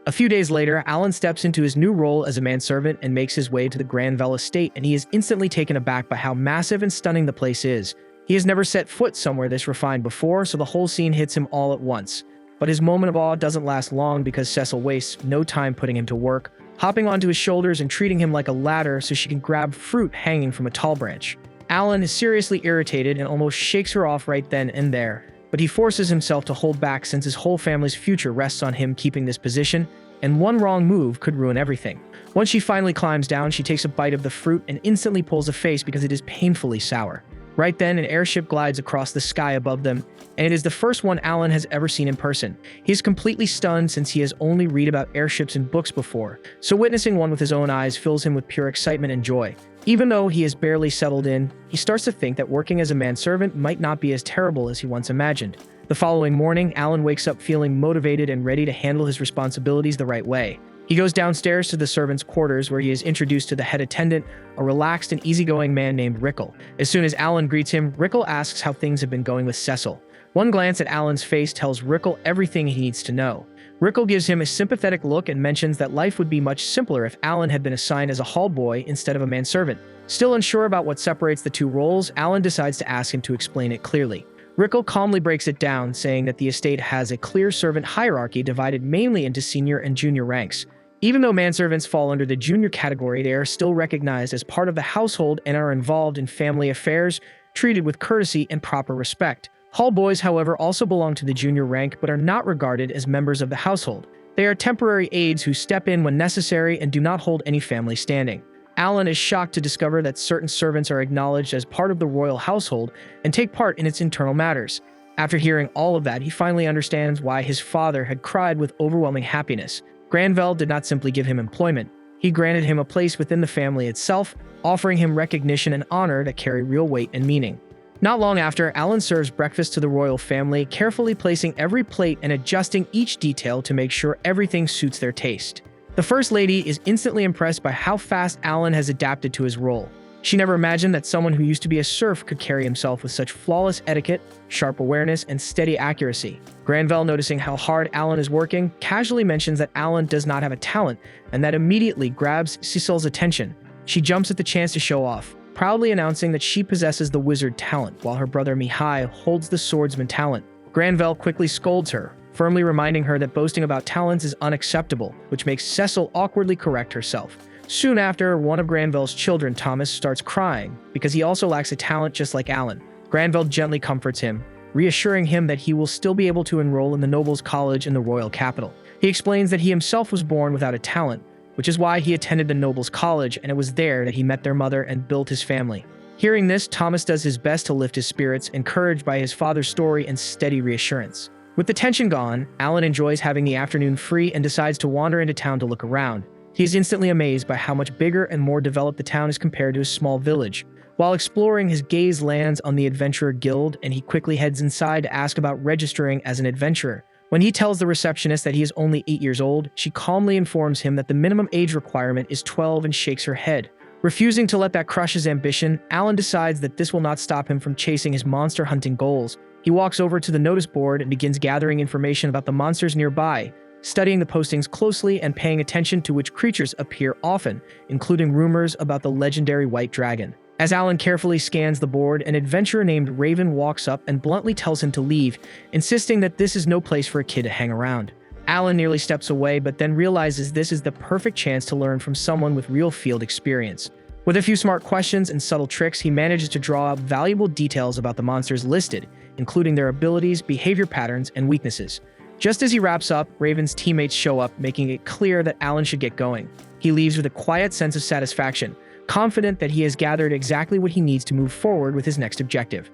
A few days later, Alan steps into his new role as a manservant and makes his way to the Granvelle estate, and he is instantly taken aback by how massive and stunning the place is. He has never set foot somewhere this refined before, so the whole scene hits him all at once. But his moment of awe doesn't last long because Cecil wastes no time putting him to work, hopping onto his shoulders and treating him like a ladder so she can grab fruit hanging from a tall branch. Alan is seriously irritated and almost shakes her off right then and there, but he forces himself to hold back since his whole family's future rests on him keeping this position, and one wrong move could ruin everything. Once she finally climbs down, she takes a bite of the fruit and instantly pulls a face because it is painfully sour. Right then, an airship glides across the sky above them, and it is the first one Alan has ever seen in person. He is completely stunned since he has only read about airships in books before, so witnessing one with his own eyes fills him with pure excitement and joy. Even though he is barely settled in, he starts to think that working as a manservant might not be as terrible as he once imagined. The following morning, Alan wakes up feeling motivated and ready to handle his responsibilities the right way. He goes downstairs to the servants' quarters where he is introduced to the head attendant, a relaxed and easygoing man named Rickle. As soon as Alan greets him, Rickle asks how things have been going with Cecil. One glance at Alan's face tells Rickle everything he needs to know. Rickle gives him a sympathetic look and mentions that life would be much simpler if Alan had been assigned as a hall boy instead of a manservant. Still unsure about what separates the two roles, Alan decides to ask him to explain it clearly. Rickle calmly breaks it down, saying that the estate has a clear servant hierarchy divided mainly into senior and junior ranks. Even though manservants fall under the junior category, they are still recognized as part of the household and are involved in family affairs, treated with courtesy and proper respect. Hall boys, however, also belong to the junior rank but are not regarded as members of the household. They are temporary aides who step in when necessary and do not hold any family standing. Alan is shocked to discover that certain servants are acknowledged as part of the royal household and take part in its internal matters. After hearing all of that, he finally understands why his father had cried with overwhelming happiness. Granville did not simply give him employment. He granted him a place within the family itself, offering him recognition and honor that carry real weight and meaning. Not long after, Alan serves breakfast to the royal family, carefully placing every plate and adjusting each detail to make sure everything suits their taste. The First Lady is instantly impressed by how fast Alan has adapted to his role. She never imagined that someone who used to be a serf could carry himself with such flawless etiquette, sharp awareness, and steady accuracy. Granville, noticing how hard Alan is working, casually mentions that Alan does not have a talent, and that immediately grabs Cecil's attention. She jumps at the chance to show off, proudly announcing that she possesses the wizard talent, while her brother Mihai holds the swordsman talent. Granville quickly scolds her, firmly reminding her that boasting about talents is unacceptable, which makes Cecil awkwardly correct herself. Soon after, one of Granville's children, Thomas, starts crying because he also lacks a talent just like Alan. Granville gently comforts him, reassuring him that he will still be able to enroll in the Nobles' College in the royal capital. He explains that he himself was born without a talent, which is why he attended the Nobles' College, and it was there that he met their mother and built his family. Hearing this, Thomas does his best to lift his spirits, encouraged by his father's story and steady reassurance. With the tension gone, Alan enjoys having the afternoon free and decides to wander into town to look around. He is instantly amazed by how much bigger and more developed the town is compared to a small village. While exploring, his gaze lands on the Adventurer Guild, and he quickly heads inside to ask about registering as an adventurer. When he tells the receptionist that he is only 8 years old, she calmly informs him that the minimum age requirement is 12 and shakes her head. Refusing to let that crush his ambition, Alan decides that this will not stop him from chasing his monster hunting goals. He walks over to the notice board and begins gathering information about the monsters nearby, studying the postings closely and paying attention to which creatures appear often, including rumors about the legendary white dragon. As Alan carefully scans the board, an adventurer named Raven walks up and bluntly tells him to leave, insisting that this is no place for a kid to hang around. Alan nearly steps away, but then realizes this is the perfect chance to learn from someone with real field experience. With a few smart questions and subtle tricks, he manages to draw up valuable details about the monsters listed, including their abilities, behavior patterns, and weaknesses. Just as he wraps up, Raven's teammates show up, making it clear that Alan should get going. He leaves with a quiet sense of satisfaction, confident that he has gathered exactly what he needs to move forward with his next objective.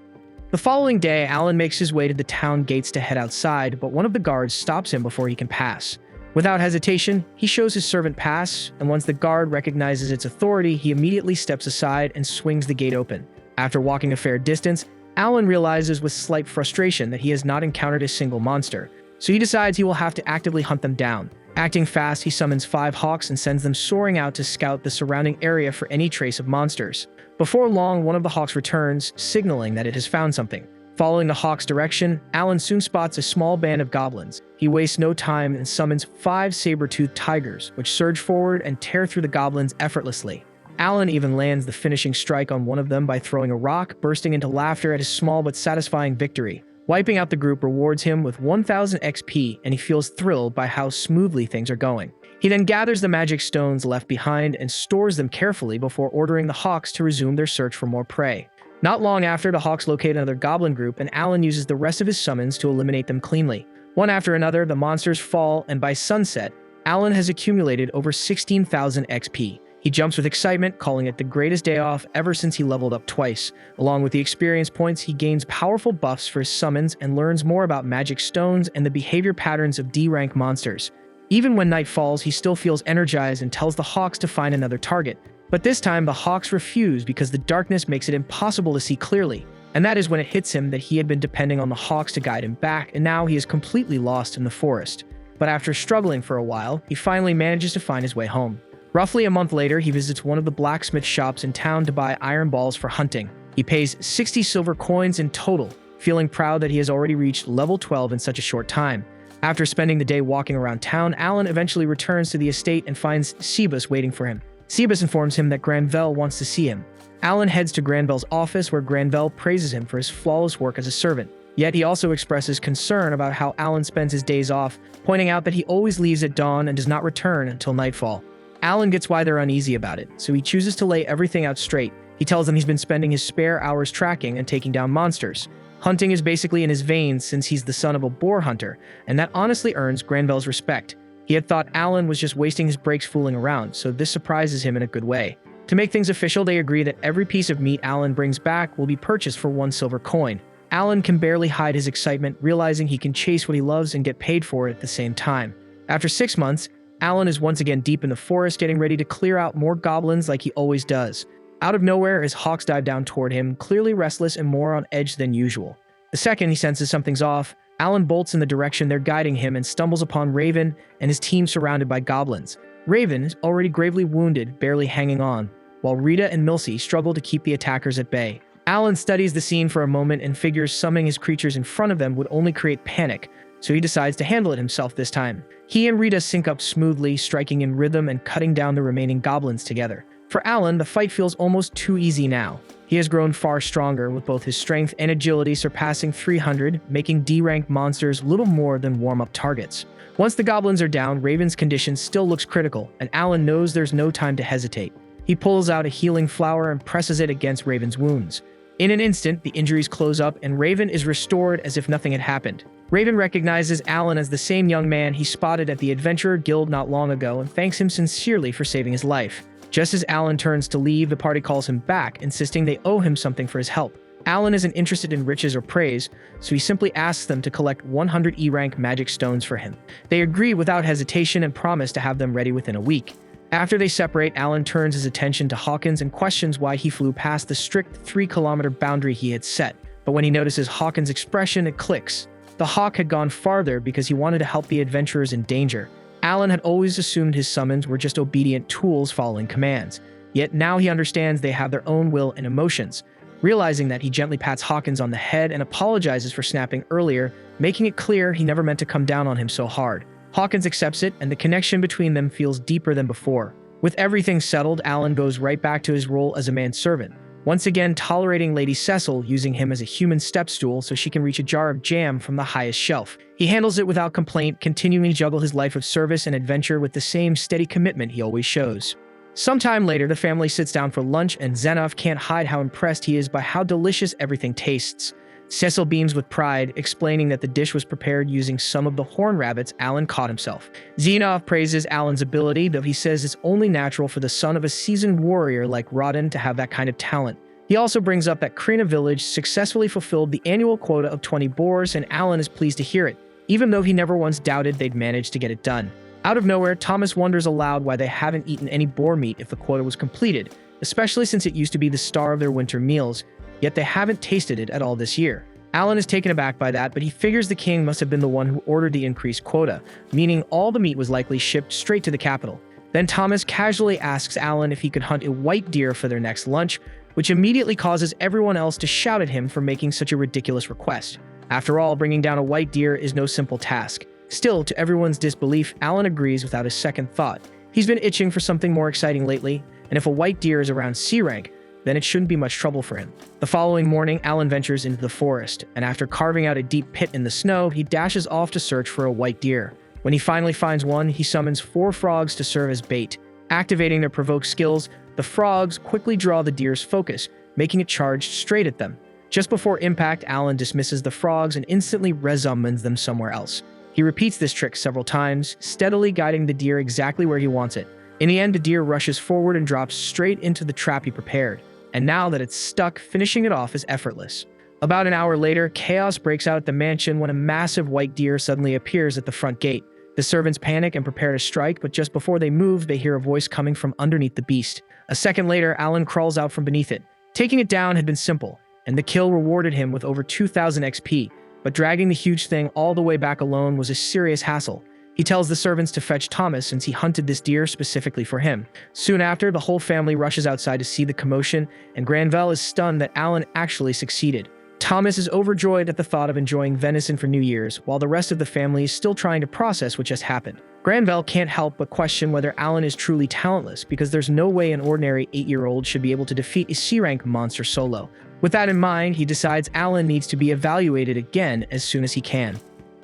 The following day, Alan makes his way to the town gates to head outside, but one of the guards stops him before he can pass. Without hesitation, he shows his servant pass, and once the guard recognizes its authority, he immediately steps aside and swings the gate open. After walking a fair distance, Alan realizes with slight frustration that he has not encountered a single monster, so he decides he will have to actively hunt them down. Acting fast, he summons 5 hawks and sends them soaring out to scout the surrounding area for any trace of monsters. Before long, one of the hawks returns, signaling that it has found something. Following the hawk's direction, Alan soon spots a small band of goblins. He wastes no time and summons 5 saber-toothed tigers, which surge forward and tear through the goblins effortlessly. Alan even lands the finishing strike on one of them by throwing a rock, bursting into laughter at his small but satisfying victory. Wiping out the group rewards him with 1000 XP, and he feels thrilled by how smoothly things are going. He then gathers the magic stones left behind and stores them carefully before ordering the hawks to resume their search for more prey. Not long after, the hawks locate another goblin group, and Alan uses the rest of his summons to eliminate them cleanly. One after another, the monsters fall, and by sunset, Alan has accumulated over 16,000 XP. He jumps with excitement, calling it the greatest day off ever since he leveled up twice. Along with the experience points, he gains powerful buffs for his summons and learns more about magic stones and the behavior patterns of D-rank monsters. Even when night falls, he still feels energized and tells the hawks to find another target. But this time, the hawks refuse because the darkness makes it impossible to see clearly. And that is when it hits him that he had been depending on the hawks to guide him back, and now he is completely lost in the forest. but after struggling for a while, he finally manages to find his way home. Roughly a month later, he visits one of the blacksmith shops in town to buy iron balls for hunting. He pays 60 silver coins in total, feeling proud that he has already reached level 12 in such a short time. After spending the day walking around town, Alan eventually returns to the estate and finds Sebus waiting for him. Sebus informs him that Granvelle wants to see him. Alan heads to Granvelle's office where Granvelle praises him for his flawless work as a servant. Yet he also expresses concern about how Alan spends his days off, pointing out that he always leaves at dawn and does not return until nightfall. Alan gets why they're uneasy about it, so he chooses to lay everything out straight. He tells them he's been spending his spare hours tracking and taking down monsters. Hunting is basically in his veins since he's the son of a boar hunter, and that honestly earns Granvelle's respect. He had thought Alan was just wasting his breaks fooling around, so this surprises him in a good way. To make things official, they agree that every piece of meat Alan brings back will be purchased for 1 silver coin. Alan can barely hide his excitement, realizing he can chase what he loves and get paid for it at the same time. After 6 months, Alan is once again deep in the forest, getting ready to clear out more goblins like he always does. Out of nowhere, his hawks dive down toward him, clearly restless and more on edge than usual. The second he senses something's off, Alan bolts in the direction they're guiding him and stumbles upon Raven and his team surrounded by goblins. Raven is already gravely wounded, barely hanging on, while Rita and Milsey struggle to keep the attackers at bay. Alan studies the scene for a moment and figures summoning his creatures in front of them would only create panic, so he decides to handle it himself this time. He and Rita sync up smoothly, striking in rhythm and cutting down the remaining goblins together. For Alan, the fight feels almost too easy now. He has grown far stronger, with both his strength and agility surpassing 300, making D-rank monsters little more than warm-up targets. Once the goblins are down, Raven's condition still looks critical, and Alan knows there's no time to hesitate. He pulls out a healing flower and presses it against Raven's wounds. In an instant, the injuries close up and Raven is restored as if nothing had happened. Raven recognizes Alan as the same young man he spotted at the Adventurer Guild not long ago and thanks him sincerely for saving his life. Just as Alan turns to leave, the party calls him back, insisting they owe him something for his help. Alan isn't interested in riches or praise, so he simply asks them to collect 100 E-rank magic stones for him. They agree without hesitation and promise to have them ready within a week. After they separate, Alan turns his attention to Hawkins and questions why he flew past the strict 3-kilometer boundary he had set. But when he notices Hawkins' expression, it clicks. The Hawk had gone farther because he wanted to help the adventurers in danger. Alan had always assumed his summons were just obedient tools following commands. Yet now he understands they have their own will and emotions. Realizing that, he gently pats Hawkins on the head and apologizes for snapping earlier, making it clear he never meant to come down on him so hard. Hawkins accepts it, and the connection between them feels deeper than before. With everything settled, Alan goes right back to his role as a manservant, once again tolerating Lady Cecil, using him as a human step stool so she can reach a jar of jam from the highest shelf. He handles it without complaint, continuing to juggle his life of service and adventure with the same steady commitment he always shows. Sometime later, the family sits down for lunch, and Zenov can't hide how impressed he is by how delicious everything tastes. Cecil beams with pride, explaining that the dish was prepared using some of the horn rabbits Alan caught himself. Zenov praises Alan's ability, though he says it's only natural for the son of a seasoned warrior like Rodden to have that kind of talent. He also brings up that Krina Village successfully fulfilled the annual quota of 20 boars, and Alan is pleased to hear it, even though he never once doubted they'd managed to get it done. Out of nowhere, Thomas wonders aloud why they haven't eaten any boar meat if the quota was completed, especially since it used to be the star of their winter meals, yet they haven't tasted it at all this year. Alan is taken aback by that, but he figures the king must have been the one who ordered the increased quota, meaning all the meat was likely shipped straight to the capital. Then Thomas casually asks Alan if he could hunt a white deer for their next lunch, which immediately causes everyone else to shout at him for making such a ridiculous request. After all, bringing down a white deer is no simple task. Still, to everyone's disbelief, Alan agrees without a second thought. He's been itching for something more exciting lately, and if a white deer is around C rank, then it shouldn't be much trouble for him. The following morning, Alan ventures into the forest, and after carving out a deep pit in the snow, he dashes off to search for a white deer. When he finally finds one, he summons 4 frogs to serve as bait. Activating their provoke skills, the frogs quickly draw the deer's focus, making it charge straight at them. Just before impact, Alan dismisses the frogs and instantly resummons them somewhere else. He repeats this trick several times, steadily guiding the deer exactly where he wants it. In the end, the deer rushes forward and drops straight into the trap he prepared. And now that it's stuck, finishing it off is effortless. About an hour later, chaos breaks out at the mansion when a massive white deer suddenly appears at the front gate. The servants panic and prepare to strike, but just before they move, they hear a voice coming from underneath the beast. A second later, Alan crawls out from beneath it. Taking it down had been simple, and the kill rewarded him with over 2,000 XP, but dragging the huge thing all the way back alone was a serious hassle. He tells the servants to fetch Thomas since he hunted this deer specifically for him. Soon after, the whole family rushes outside to see the commotion, and Granvelle is stunned that Alan actually succeeded. Thomas is overjoyed at the thought of enjoying venison for New Year's, while the rest of the family is still trying to process what just happened. Granvelle can't help but question whether Alan is truly talentless, because there's no way an ordinary 8-year-old should be able to defeat a C-rank monster solo. With that in mind, he decides Alan needs to be evaluated again as soon as he can.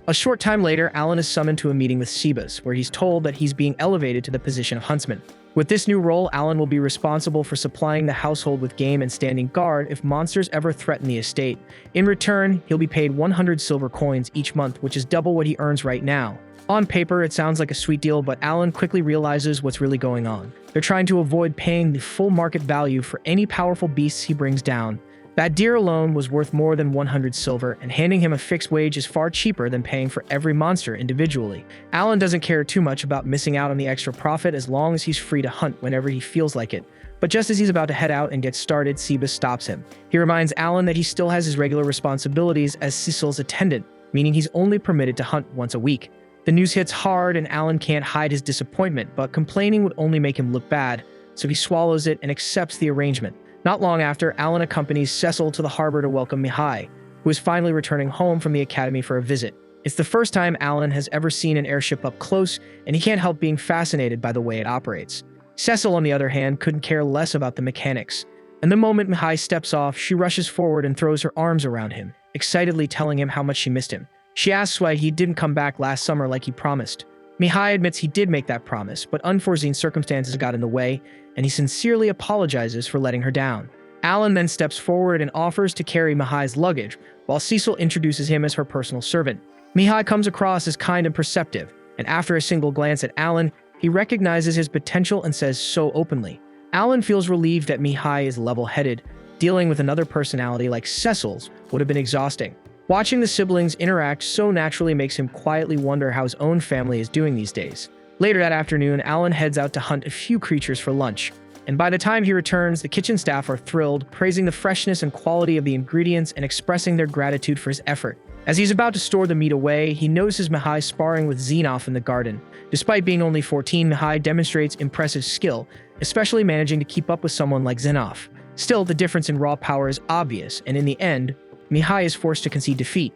A short time later, Alan is summoned to a meeting with Sebas, where he's told that he's being elevated to the position of huntsman. With this new role, Alan will be responsible for supplying the household with game and standing guard if monsters ever threaten the estate. In return, he'll be paid 100 silver coins each month, which is double what he earns right now. On paper, it sounds like a sweet deal, but Alan quickly realizes what's really going on. They're trying to avoid paying the full market value for any powerful beasts he brings down. That deer alone was worth more than 100 silver, and handing him a fixed wage is far cheaper than paying for every monster individually. Alan doesn't care too much about missing out on the extra profit as long as he's free to hunt whenever he feels like it. But just as he's about to head out and get started, Sebas stops him. He reminds Alan that he still has his regular responsibilities as Cecil's attendant, meaning he's only permitted to hunt once a week. The news hits hard and Alan can't hide his disappointment, but complaining would only make him look bad, so he swallows it and accepts the arrangement. Not long after, Alan accompanies Cecil to the harbor to welcome Mihai, who is finally returning home from the academy for a visit. It's the first time Alan has ever seen an airship up close, and he can't help being fascinated by the way it operates. Cecil, on the other hand, couldn't care less about the mechanics. And the moment Mihai steps off, she rushes forward and throws her arms around him, excitedly telling him how much she missed him. She asks why he didn't come back last summer like he promised. Mihai admits he did make that promise, but unforeseen circumstances got in the way, and he sincerely apologizes for letting her down. Alan then steps forward and offers to carry Mihai's luggage, while Cecil introduces him as her personal servant. Mihai comes across as kind and perceptive, and after a single glance at Alan, he recognizes his potential and says so openly. Alan feels relieved that Mihai is level-headed. Dealing with another personality like Cecil's would have been exhausting. Watching the siblings interact so naturally makes him quietly wonder how his own family is doing these days. Later that afternoon, Alan heads out to hunt a few creatures for lunch, and by the time he returns, the kitchen staff are thrilled, praising the freshness and quality of the ingredients and expressing their gratitude for his effort. As he's about to store the meat away, he notices Mihai sparring with Xenoph in the garden. Despite being only 14, Mihai demonstrates impressive skill, especially managing to keep up with someone like Xenoph. Still, the difference in raw power is obvious, and in the end, Mihai is forced to concede defeat.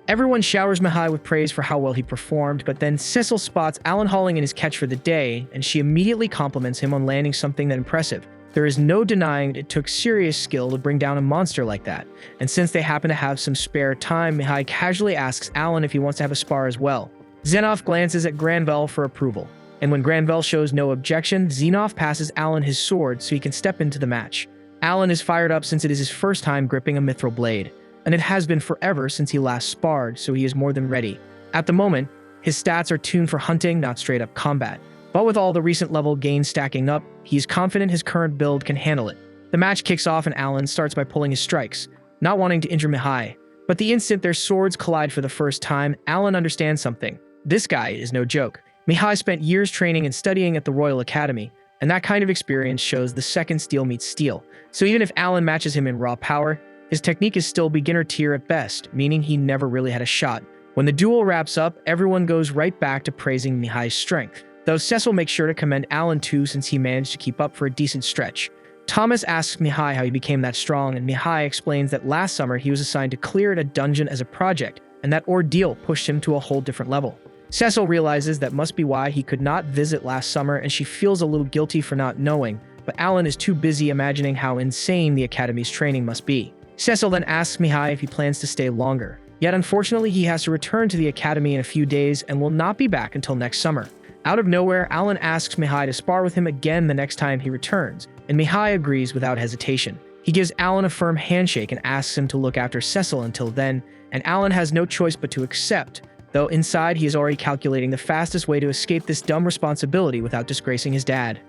Everyone showers Mihai with praise for how well he performed, but then Cecil spots Alan hauling in his catch for the day, and she immediately compliments him on landing something that impressive. There is no denying it took serious skill to bring down a monster like that, and since they happen to have some spare time, Mihai casually asks Alan if he wants to have a spar as well. Xenoph glances at Granvelle for approval, and when Granvelle shows no objection, Xenoph passes Alan his sword so he can step into the match. Alan is fired up since it is his first time gripping a mithril blade, and it has been forever since he last sparred, so he is more than ready. At the moment, his stats are tuned for hunting, not straight-up combat. But with all the recent level gains stacking up, he is confident his current build can handle it. The match kicks off and Alan starts by pulling his strikes, not wanting to injure Mihai. But the instant their swords collide for the first time, Alan understands something. This guy is no joke. Mihai spent years training and studying at the Royal Academy, and that kind of experience shows the second steel meets steel. So even if Alan matches him in raw power, his technique is still beginner tier at best, meaning he never really had a shot. When the duel wraps up, everyone goes right back to praising Mihai's strength, though Cecil makes sure to commend Alan too since he managed to keep up for a decent stretch. Thomas asks Mihai how he became that strong, and Mihai explains that last summer he was assigned to clear a dungeon as a project, and that ordeal pushed him to a whole different level. Cecil realizes that must be why he could not visit last summer, and she feels a little guilty for not knowing, but Alan is too busy imagining how insane the Academy's training must be. Cecil then asks Mihai if he plans to stay longer, yet unfortunately he has to return to the Academy in a few days and will not be back until next summer. Out of nowhere, Alan asks Mihai to spar with him again the next time he returns, and Mihai agrees without hesitation. He gives Alan a firm handshake and asks him to look after Cecil until then, and Alan has no choice but to accept, though inside he is already calculating the fastest way to escape this dumb responsibility without disgracing his dad.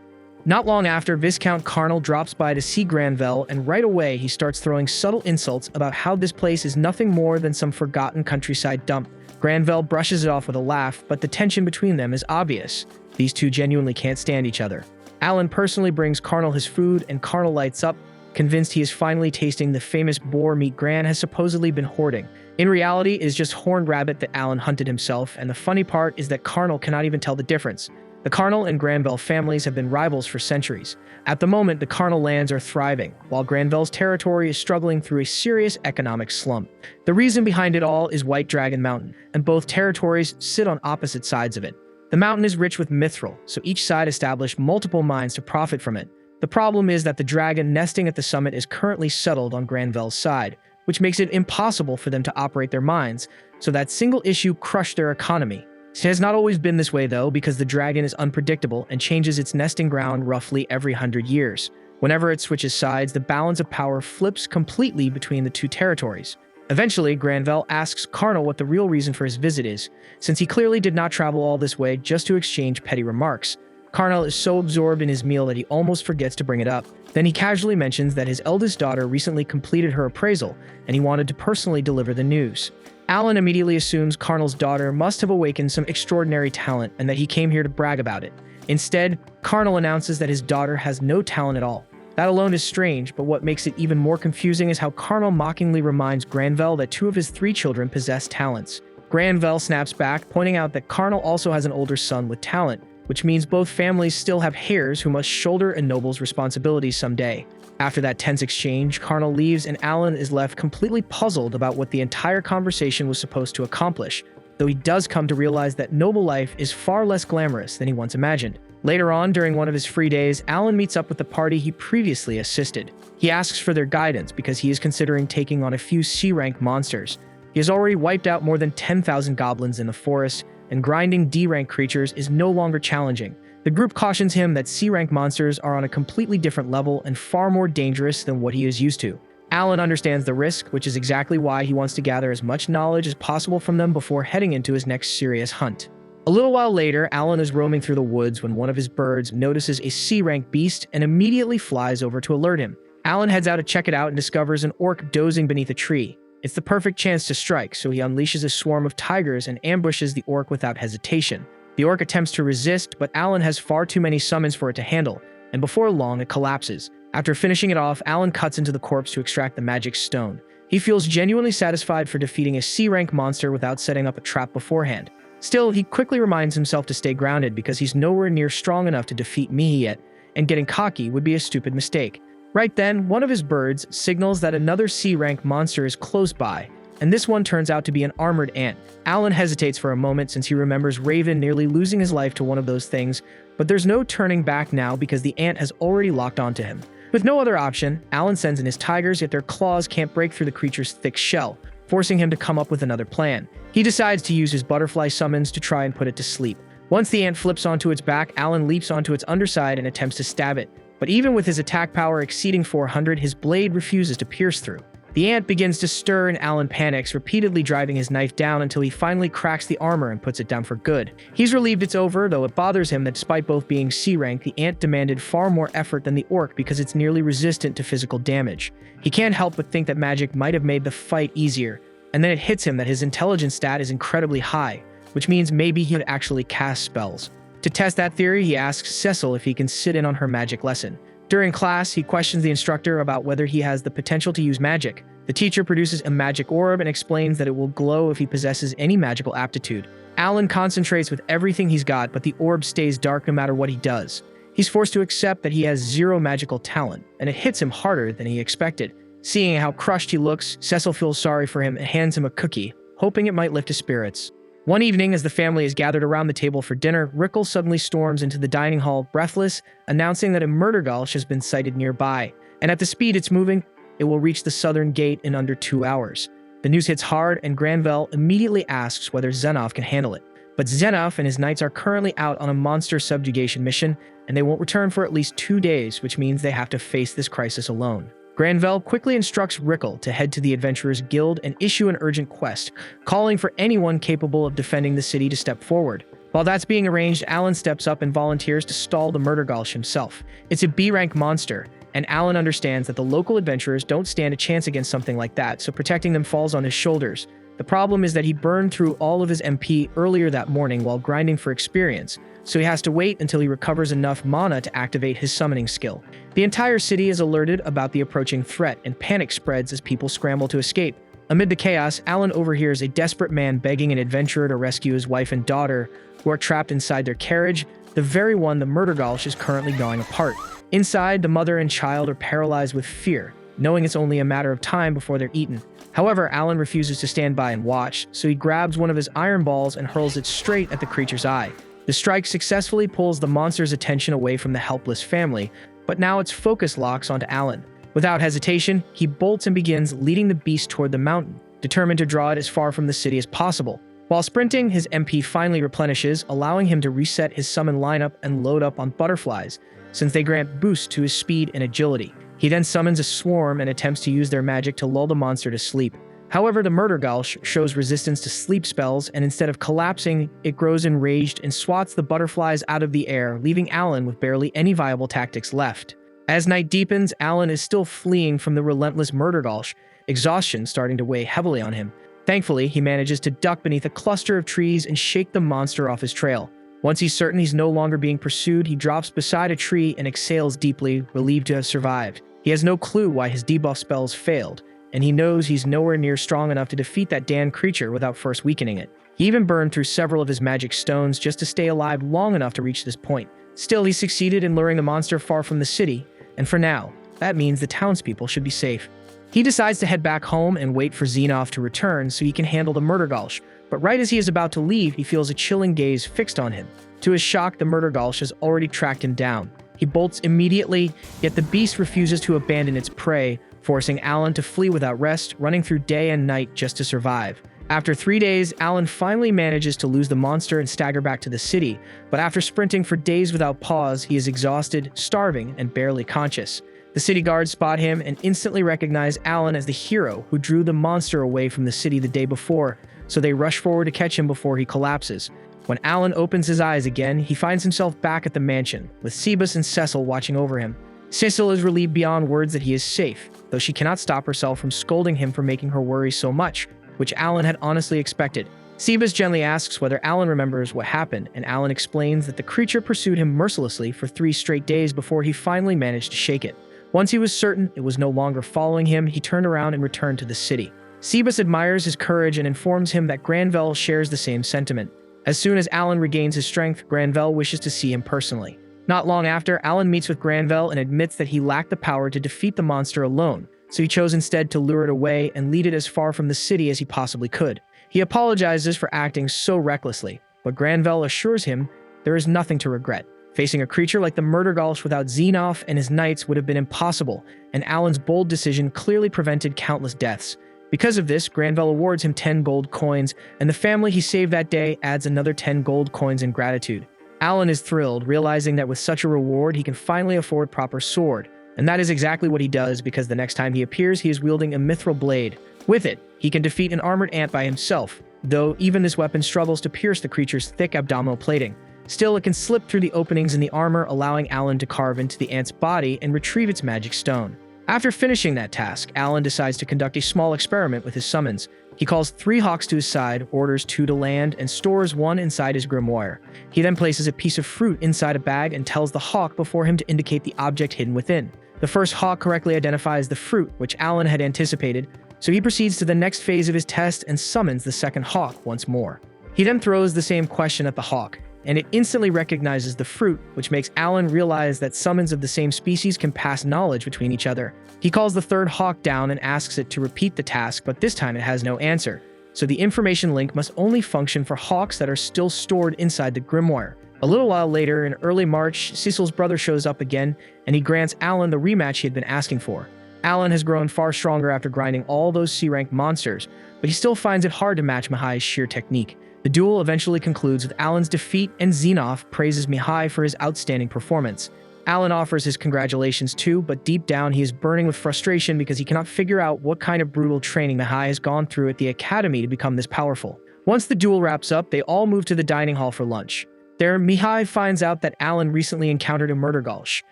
Not long after, Viscount Carnal drops by to see Granvelle, and right away he starts throwing subtle insults about how this place is nothing more than some forgotten countryside dump. Granvelle brushes it off with a laugh, but the tension between them is obvious. These two genuinely can't stand each other. Alan personally brings Carnal his food, and Carnal lights up, convinced he is finally tasting the famous boar meat Gran has supposedly been hoarding. In reality, it is just horned rabbit that Alan hunted himself, and the funny part is that Carnal cannot even tell the difference. The Carnal and Granville families have been rivals for centuries. At the moment, the Carnal lands are thriving, while Granville's territory is struggling through a serious economic slump. The reason behind it all is White Dragon Mountain, and both territories sit on opposite sides of it. The mountain is rich with mithril, so each side established multiple mines to profit from it. The problem is that the dragon nesting at the summit is currently settled on Granville's side, which makes it impossible for them to operate their mines, so that single issue crushed their economy. It has not always been this way though, because the dragon is unpredictable and changes its nesting ground roughly every 100 years. Whenever it switches sides, the balance of power flips completely between the two territories. Eventually, Granville asks Carnal what the real reason for his visit is, since he clearly did not travel all this way just to exchange petty remarks. Carnal is so absorbed in his meal that he almost forgets to bring it up. Then he casually mentions that his eldest daughter recently completed her appraisal, and he wanted to personally deliver the news. Alan immediately assumes Carnal's daughter must have awakened some extraordinary talent and that he came here to brag about it. Instead, Carnal announces that his daughter has no talent at all. That alone is strange, but what makes it even more confusing is how Carnal mockingly reminds Granville that 2 of his 3 children possess talents. Granville snaps back, pointing out that Carnal also has an older son with talent, which means both families still have heirs who must shoulder a noble's responsibilities someday. After that tense exchange, Carnal leaves and Alan is left completely puzzled about what the entire conversation was supposed to accomplish, though he does come to realize that noble life is far less glamorous than he once imagined. Later on, during one of his free days, Alan meets up with the party he previously assisted. He asks for their guidance because he is considering taking on a few C-rank monsters. He has already wiped out more than 10,000 goblins in the forest, and grinding D-rank creatures is no longer challenging. The group cautions him that C-rank monsters are on a completely different level and far more dangerous than what he is used to. Alan understands the risk, which is exactly why he wants to gather as much knowledge as possible from them before heading into his next serious hunt. A little while later, Alan is roaming through the woods when one of his birds notices a C-rank beast and immediately flies over to alert him. Alan heads out to check it out and discovers an orc dozing beneath a tree. It's the perfect chance to strike, so he unleashes a swarm of tigers and ambushes the orc without hesitation. The orc attempts to resist, but Alan has far too many summons for it to handle, and before long it collapses. After finishing it off, Alan cuts into the corpse to extract the magic stone. He feels genuinely satisfied for defeating a C-rank monster without setting up a trap beforehand. Still, he quickly reminds himself to stay grounded because he's nowhere near strong enough to defeat Mihi yet, and getting cocky would be a stupid mistake. Right then, one of his birds signals that another C-rank monster is close by, and this one turns out to be an armored ant. Alan hesitates for a moment since he remembers Raven nearly losing his life to one of those things, but there's no turning back now because the ant has already locked onto him. With no other option, Alan sends in his tigers, yet their claws can't break through the creature's thick shell, forcing him to come up with another plan. He decides to use his butterfly summons to try and put it to sleep. Once the ant flips onto its back, Alan leaps onto its underside and attempts to stab it, but even with his attack power exceeding 400, his blade refuses to pierce through. The ant begins to stir and Alan panics, repeatedly driving his knife down until he finally cracks the armor and puts it down for good. He's relieved it's over, though it bothers him that despite both being C-rank, the ant demanded far more effort than the orc because it's nearly resistant to physical damage. He can't help but think that magic might have made the fight easier, and then it hits him that his intelligence stat is incredibly high, which means maybe he could actually cast spells. To test that theory, he asks Cecil if he can sit in on her magic lesson. During class, he questions the instructor about whether he has the potential to use magic. The teacher produces a magic orb and explains that it will glow if he possesses any magical aptitude. Alan concentrates with everything he's got, but the orb stays dark no matter what he does. He's forced to accept that he has 0 magical talent, and it hits him harder than he expected. Seeing how crushed he looks, Cecil feels sorry for him and hands him a cookie, hoping it might lift his spirits. One evening, as the family is gathered around the table for dinner, Rickle suddenly storms into the dining hall, breathless, announcing that a murder gulch has been sighted nearby, and at the speed it's moving, it will reach the southern gate in under 2 hours. The news hits hard, and Granville immediately asks whether Xenov can handle it. But Xenov and his knights are currently out on a monster subjugation mission, and they won't return for at least 2 days, which means they have to face this crisis alone. Granville quickly instructs Rickle to head to the Adventurers Guild and issue an urgent quest, calling for anyone capable of defending the city to step forward. While that's being arranged, Alan steps up and volunteers to stall the murder gulch himself. It's a B-rank monster, and Alan understands that the local adventurers don't stand a chance against something like that, so protecting them falls on his shoulders. The problem is that he burned through all of his MP earlier that morning while grinding for experience, so he has to wait until he recovers enough mana to activate his summoning skill. The entire city is alerted about the approaching threat, and panic spreads as people scramble to escape. Amid the chaos, Alan overhears a desperate man begging an adventurer to rescue his wife and daughter, who are trapped inside their carriage, the very one the murder gulch is currently gnawing apart. Inside, the mother and child are paralyzed with fear, knowing it's only a matter of time before they're eaten. However, Alan refuses to stand by and watch, so he grabs one of his iron balls and hurls it straight at the creature's eye. The strike successfully pulls the monster's attention away from the helpless family, but now its focus locks onto Alan. Without hesitation, he bolts and begins leading the beast toward the mountain, determined to draw it as far from the city as possible. While sprinting, his MP finally replenishes, allowing him to reset his summon lineup and load up on butterflies, since they grant boost to his speed and agility. He then summons a swarm and attempts to use their magic to lull the monster to sleep. However, the murder gulch shows resistance to sleep spells, and instead of collapsing, it grows enraged and swats the butterflies out of the air, leaving Alan with barely any viable tactics left. As night deepens, Alan is still fleeing from the relentless murder gulch, exhaustion starting to weigh heavily on him. Thankfully, he manages to duck beneath a cluster of trees and shake the monster off his trail. Once he's certain he's no longer being pursued, he drops beside a tree and exhales deeply, relieved to have survived. He has no clue why his debuff spells failed, and he knows he's nowhere near strong enough to defeat that damned creature without first weakening it. He even burned through several of his magic stones just to stay alive long enough to reach this point. Still, he succeeded in luring the monster far from the city, and for now, that means the townspeople should be safe. He decides to head back home and wait for Xenoph to return so he can handle the murder gulch, but right as he is about to leave, he feels a chilling gaze fixed on him. To his shock, the murder gulch has already tracked him down. He bolts immediately, yet the beast refuses to abandon its prey, forcing Alan to flee without rest, running through day and night just to survive. After 3 days, Alan finally manages to lose the monster and stagger back to the city, but after sprinting for days without pause, he is exhausted, starving, and barely conscious. The city guards spot him and instantly recognize Alan as the hero who drew the monster away from the city the day before, so they rush forward to catch him before he collapses. When Alan opens his eyes again, he finds himself back at the mansion, with Sebas and Cecil watching over him. Cecil is relieved beyond words that he is safe, though she cannot stop herself from scolding him for making her worry so much, which Alan had honestly expected. Sebas gently asks whether Alan remembers what happened, and Alan explains that the creature pursued him mercilessly for 3 straight days before he finally managed to shake it. Once he was certain it was no longer following him, he turned around and returned to the city. Sebas admires his courage and informs him that Granvelle shares the same sentiment. As soon as Alan regains his strength, Granvelle wishes to see him personally. Not long after, Alan meets with Granvelle and admits that he lacked the power to defeat the monster alone, so he chose instead to lure it away and lead it as far from the city as he possibly could. He apologizes for acting so recklessly, but Granvelle assures him there is nothing to regret. Facing a creature like the murder gulch without Xenoph and his knights would have been impossible, and Alan's bold decision clearly prevented countless deaths. Because of this, Granvelle awards him 10 gold coins, and the family he saved that day adds another 10 gold coins in gratitude. Alan is thrilled, realizing that with such a reward, he can finally afford proper sword. And that is exactly what he does, because the next time he appears, he is wielding a mithril blade. With it, he can defeat an armored ant by himself, though even this weapon struggles to pierce the creature's thick abdominal plating. Still, it can slip through the openings in the armor, allowing Alan to carve into the ant's body and retrieve its magic stone. After finishing that task, Alan decides to conduct a small experiment with his summons. He calls 3 hawks to his side, orders 2 to land, and stores 1 inside his grimoire. He then places a piece of fruit inside a bag and tells the hawk before him to indicate the object hidden within. The first hawk correctly identifies the fruit, which Alan had anticipated, so he proceeds to the next phase of his test and summons the second hawk once more. He then throws the same question at the hawk, and it instantly recognizes the fruit, which makes Alan realize that summons of the same species can pass knowledge between each other. He calls the third hawk down and asks it to repeat the task, but this time it has no answer, so the information link must only function for hawks that are still stored inside the grimoire. A little while later, in early March, Cecil's brother shows up again, and he grants Alan the rematch he had been asking for. Alan has grown far stronger after grinding all those C-rank monsters, but he still finds it hard to match Mihai's sheer technique. The duel eventually concludes with Alan's defeat, and Xenoph praises Mihai for his outstanding performance. Alan offers his congratulations too, but deep down he is burning with frustration because he cannot figure out what kind of brutal training Mihai has gone through at the academy to become this powerful. Once the duel wraps up, they all move to the dining hall for lunch. There, Mihai finds out that Alan recently encountered a murder gulch.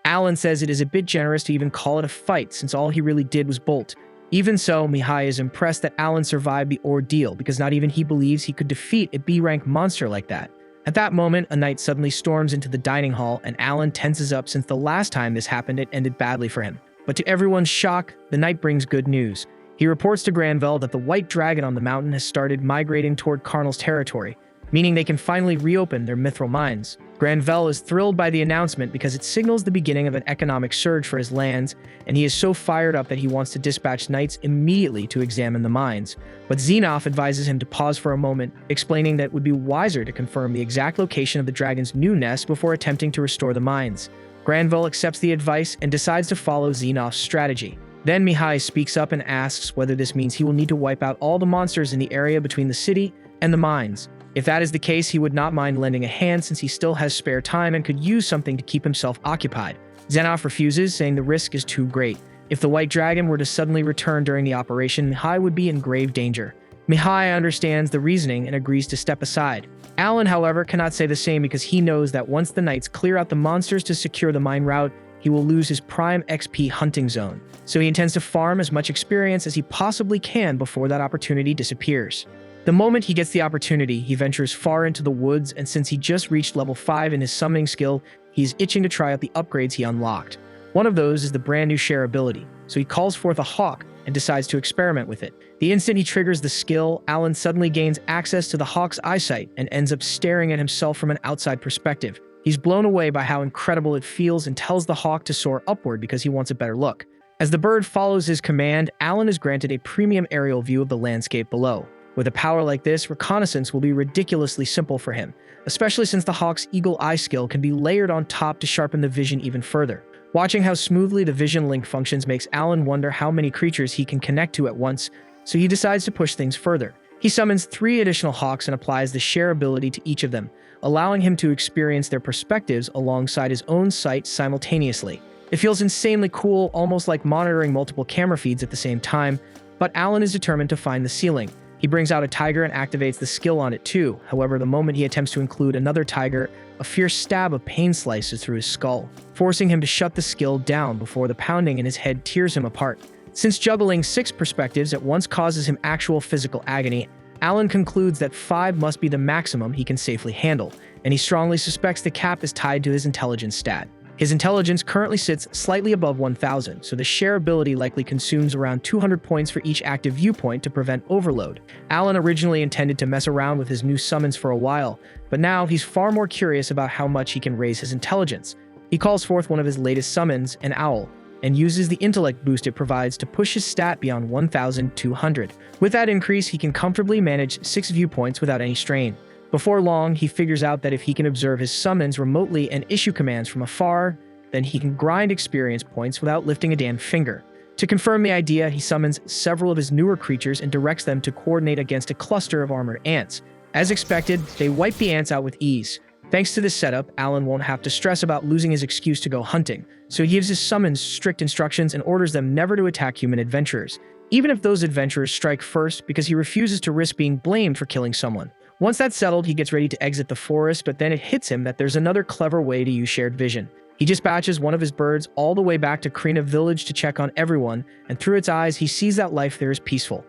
Alan says it is a bit generous to even call it a fight, since all he really did was bolt. Even so, Mihai is impressed that Alan survived the ordeal, because not even he believes he could defeat a B-rank monster like that. At that moment, a knight suddenly storms into the dining hall, and Alan tenses up since the last time this happened it ended badly for him. But to everyone's shock, the knight brings good news. He reports to Granville that the white dragon on the mountain has started migrating toward Karnal's territory, meaning they can finally reopen their mithril mines. Granville is thrilled by the announcement because it signals the beginning of an economic surge for his lands, and he is so fired up that he wants to dispatch knights immediately to examine the mines. But Xenoff advises him to pause for a moment, explaining that it would be wiser to confirm the exact location of the dragon's new nest before attempting to restore the mines. Granville accepts the advice and decides to follow Xenoff's strategy. Then Mihai speaks up and asks whether this means he will need to wipe out all the monsters in the area between the city and the mines. If that is the case, he would not mind lending a hand since he still has spare time and could use something to keep himself occupied. Xenoff refuses, saying the risk is too great. If the White Dragon were to suddenly return during the operation, Mihai would be in grave danger. Mihai understands the reasoning and agrees to step aside. Alan, however, cannot say the same because he knows that once the knights clear out the monsters to secure the mine route, he will lose his prime XP hunting zone. So he intends to farm as much experience as he possibly can before that opportunity disappears. The moment he gets the opportunity, he ventures far into the woods, and since he just reached level 5 in his summoning skill, he is itching to try out the upgrades he unlocked. One of those is the brand new share ability, so he calls forth a hawk and decides to experiment with it. The instant he triggers the skill, Alan suddenly gains access to the hawk's eyesight and ends up staring at himself from an outside perspective. He's blown away by how incredible it feels and tells the hawk to soar upward because he wants a better look. As the bird follows his command, Alan is granted a premium aerial view of the landscape below. With a power like this, reconnaissance will be ridiculously simple for him, especially since the hawk's eagle eye skill can be layered on top to sharpen the vision even further. Watching how smoothly the vision link functions makes Alan wonder how many creatures he can connect to at once, so he decides to push things further. He summons 3 additional hawks and applies the share ability to each of them, allowing him to experience their perspectives alongside his own sight simultaneously. It feels insanely cool, almost like monitoring multiple camera feeds at the same time, but Alan is determined to find the ceiling. He brings out a tiger and activates the skill on it too. However, the moment he attempts to include another tiger, a fierce stab of pain slices through his skull, forcing him to shut the skill down before the pounding in his head tears him apart. Since juggling 6 perspectives at once causes him actual physical agony, Alan concludes that 5 must be the maximum he can safely handle, and he strongly suspects the cap is tied to his intelligence stat. His intelligence currently sits slightly above 1,000, so the share ability likely consumes around 200 points for each active viewpoint to prevent overload. Alan originally intended to mess around with his new summons for a while, but now he's far more curious about how much he can raise his intelligence. He calls forth one of his latest summons, an owl, and uses the intellect boost it provides to push his stat beyond 1,200. With that increase, he can comfortably manage 6 viewpoints without any strain. Before long, he figures out that if he can observe his summons remotely and issue commands from afar, then he can grind experience points without lifting a damn finger. To confirm the idea, he summons several of his newer creatures and directs them to coordinate against a cluster of armored ants. As expected, they wipe the ants out with ease. Thanks to this setup, Alan won't have to stress about losing his excuse to go hunting, so he gives his summons strict instructions and orders them never to attack human adventurers, even if those adventurers strike first, because he refuses to risk being blamed for killing someone. Once that's settled, he gets ready to exit the forest, but then it hits him that there's another clever way to use shared vision. He dispatches one of his birds all the way back to Krena village to check on everyone, and through its eyes, he sees that life there is peaceful.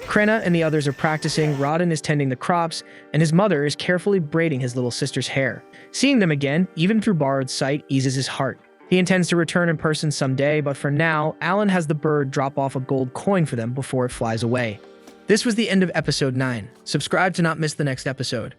Krena and the others are practicing, Rodin is tending the crops, and his mother is carefully braiding his little sister's hair. Seeing them again, even through borrowed sight, eases his heart. He intends to return in person someday, but for now, Alan has the bird drop off a gold coin for them before it flies away. This was the end of episode 9. Subscribe to not miss the next episode.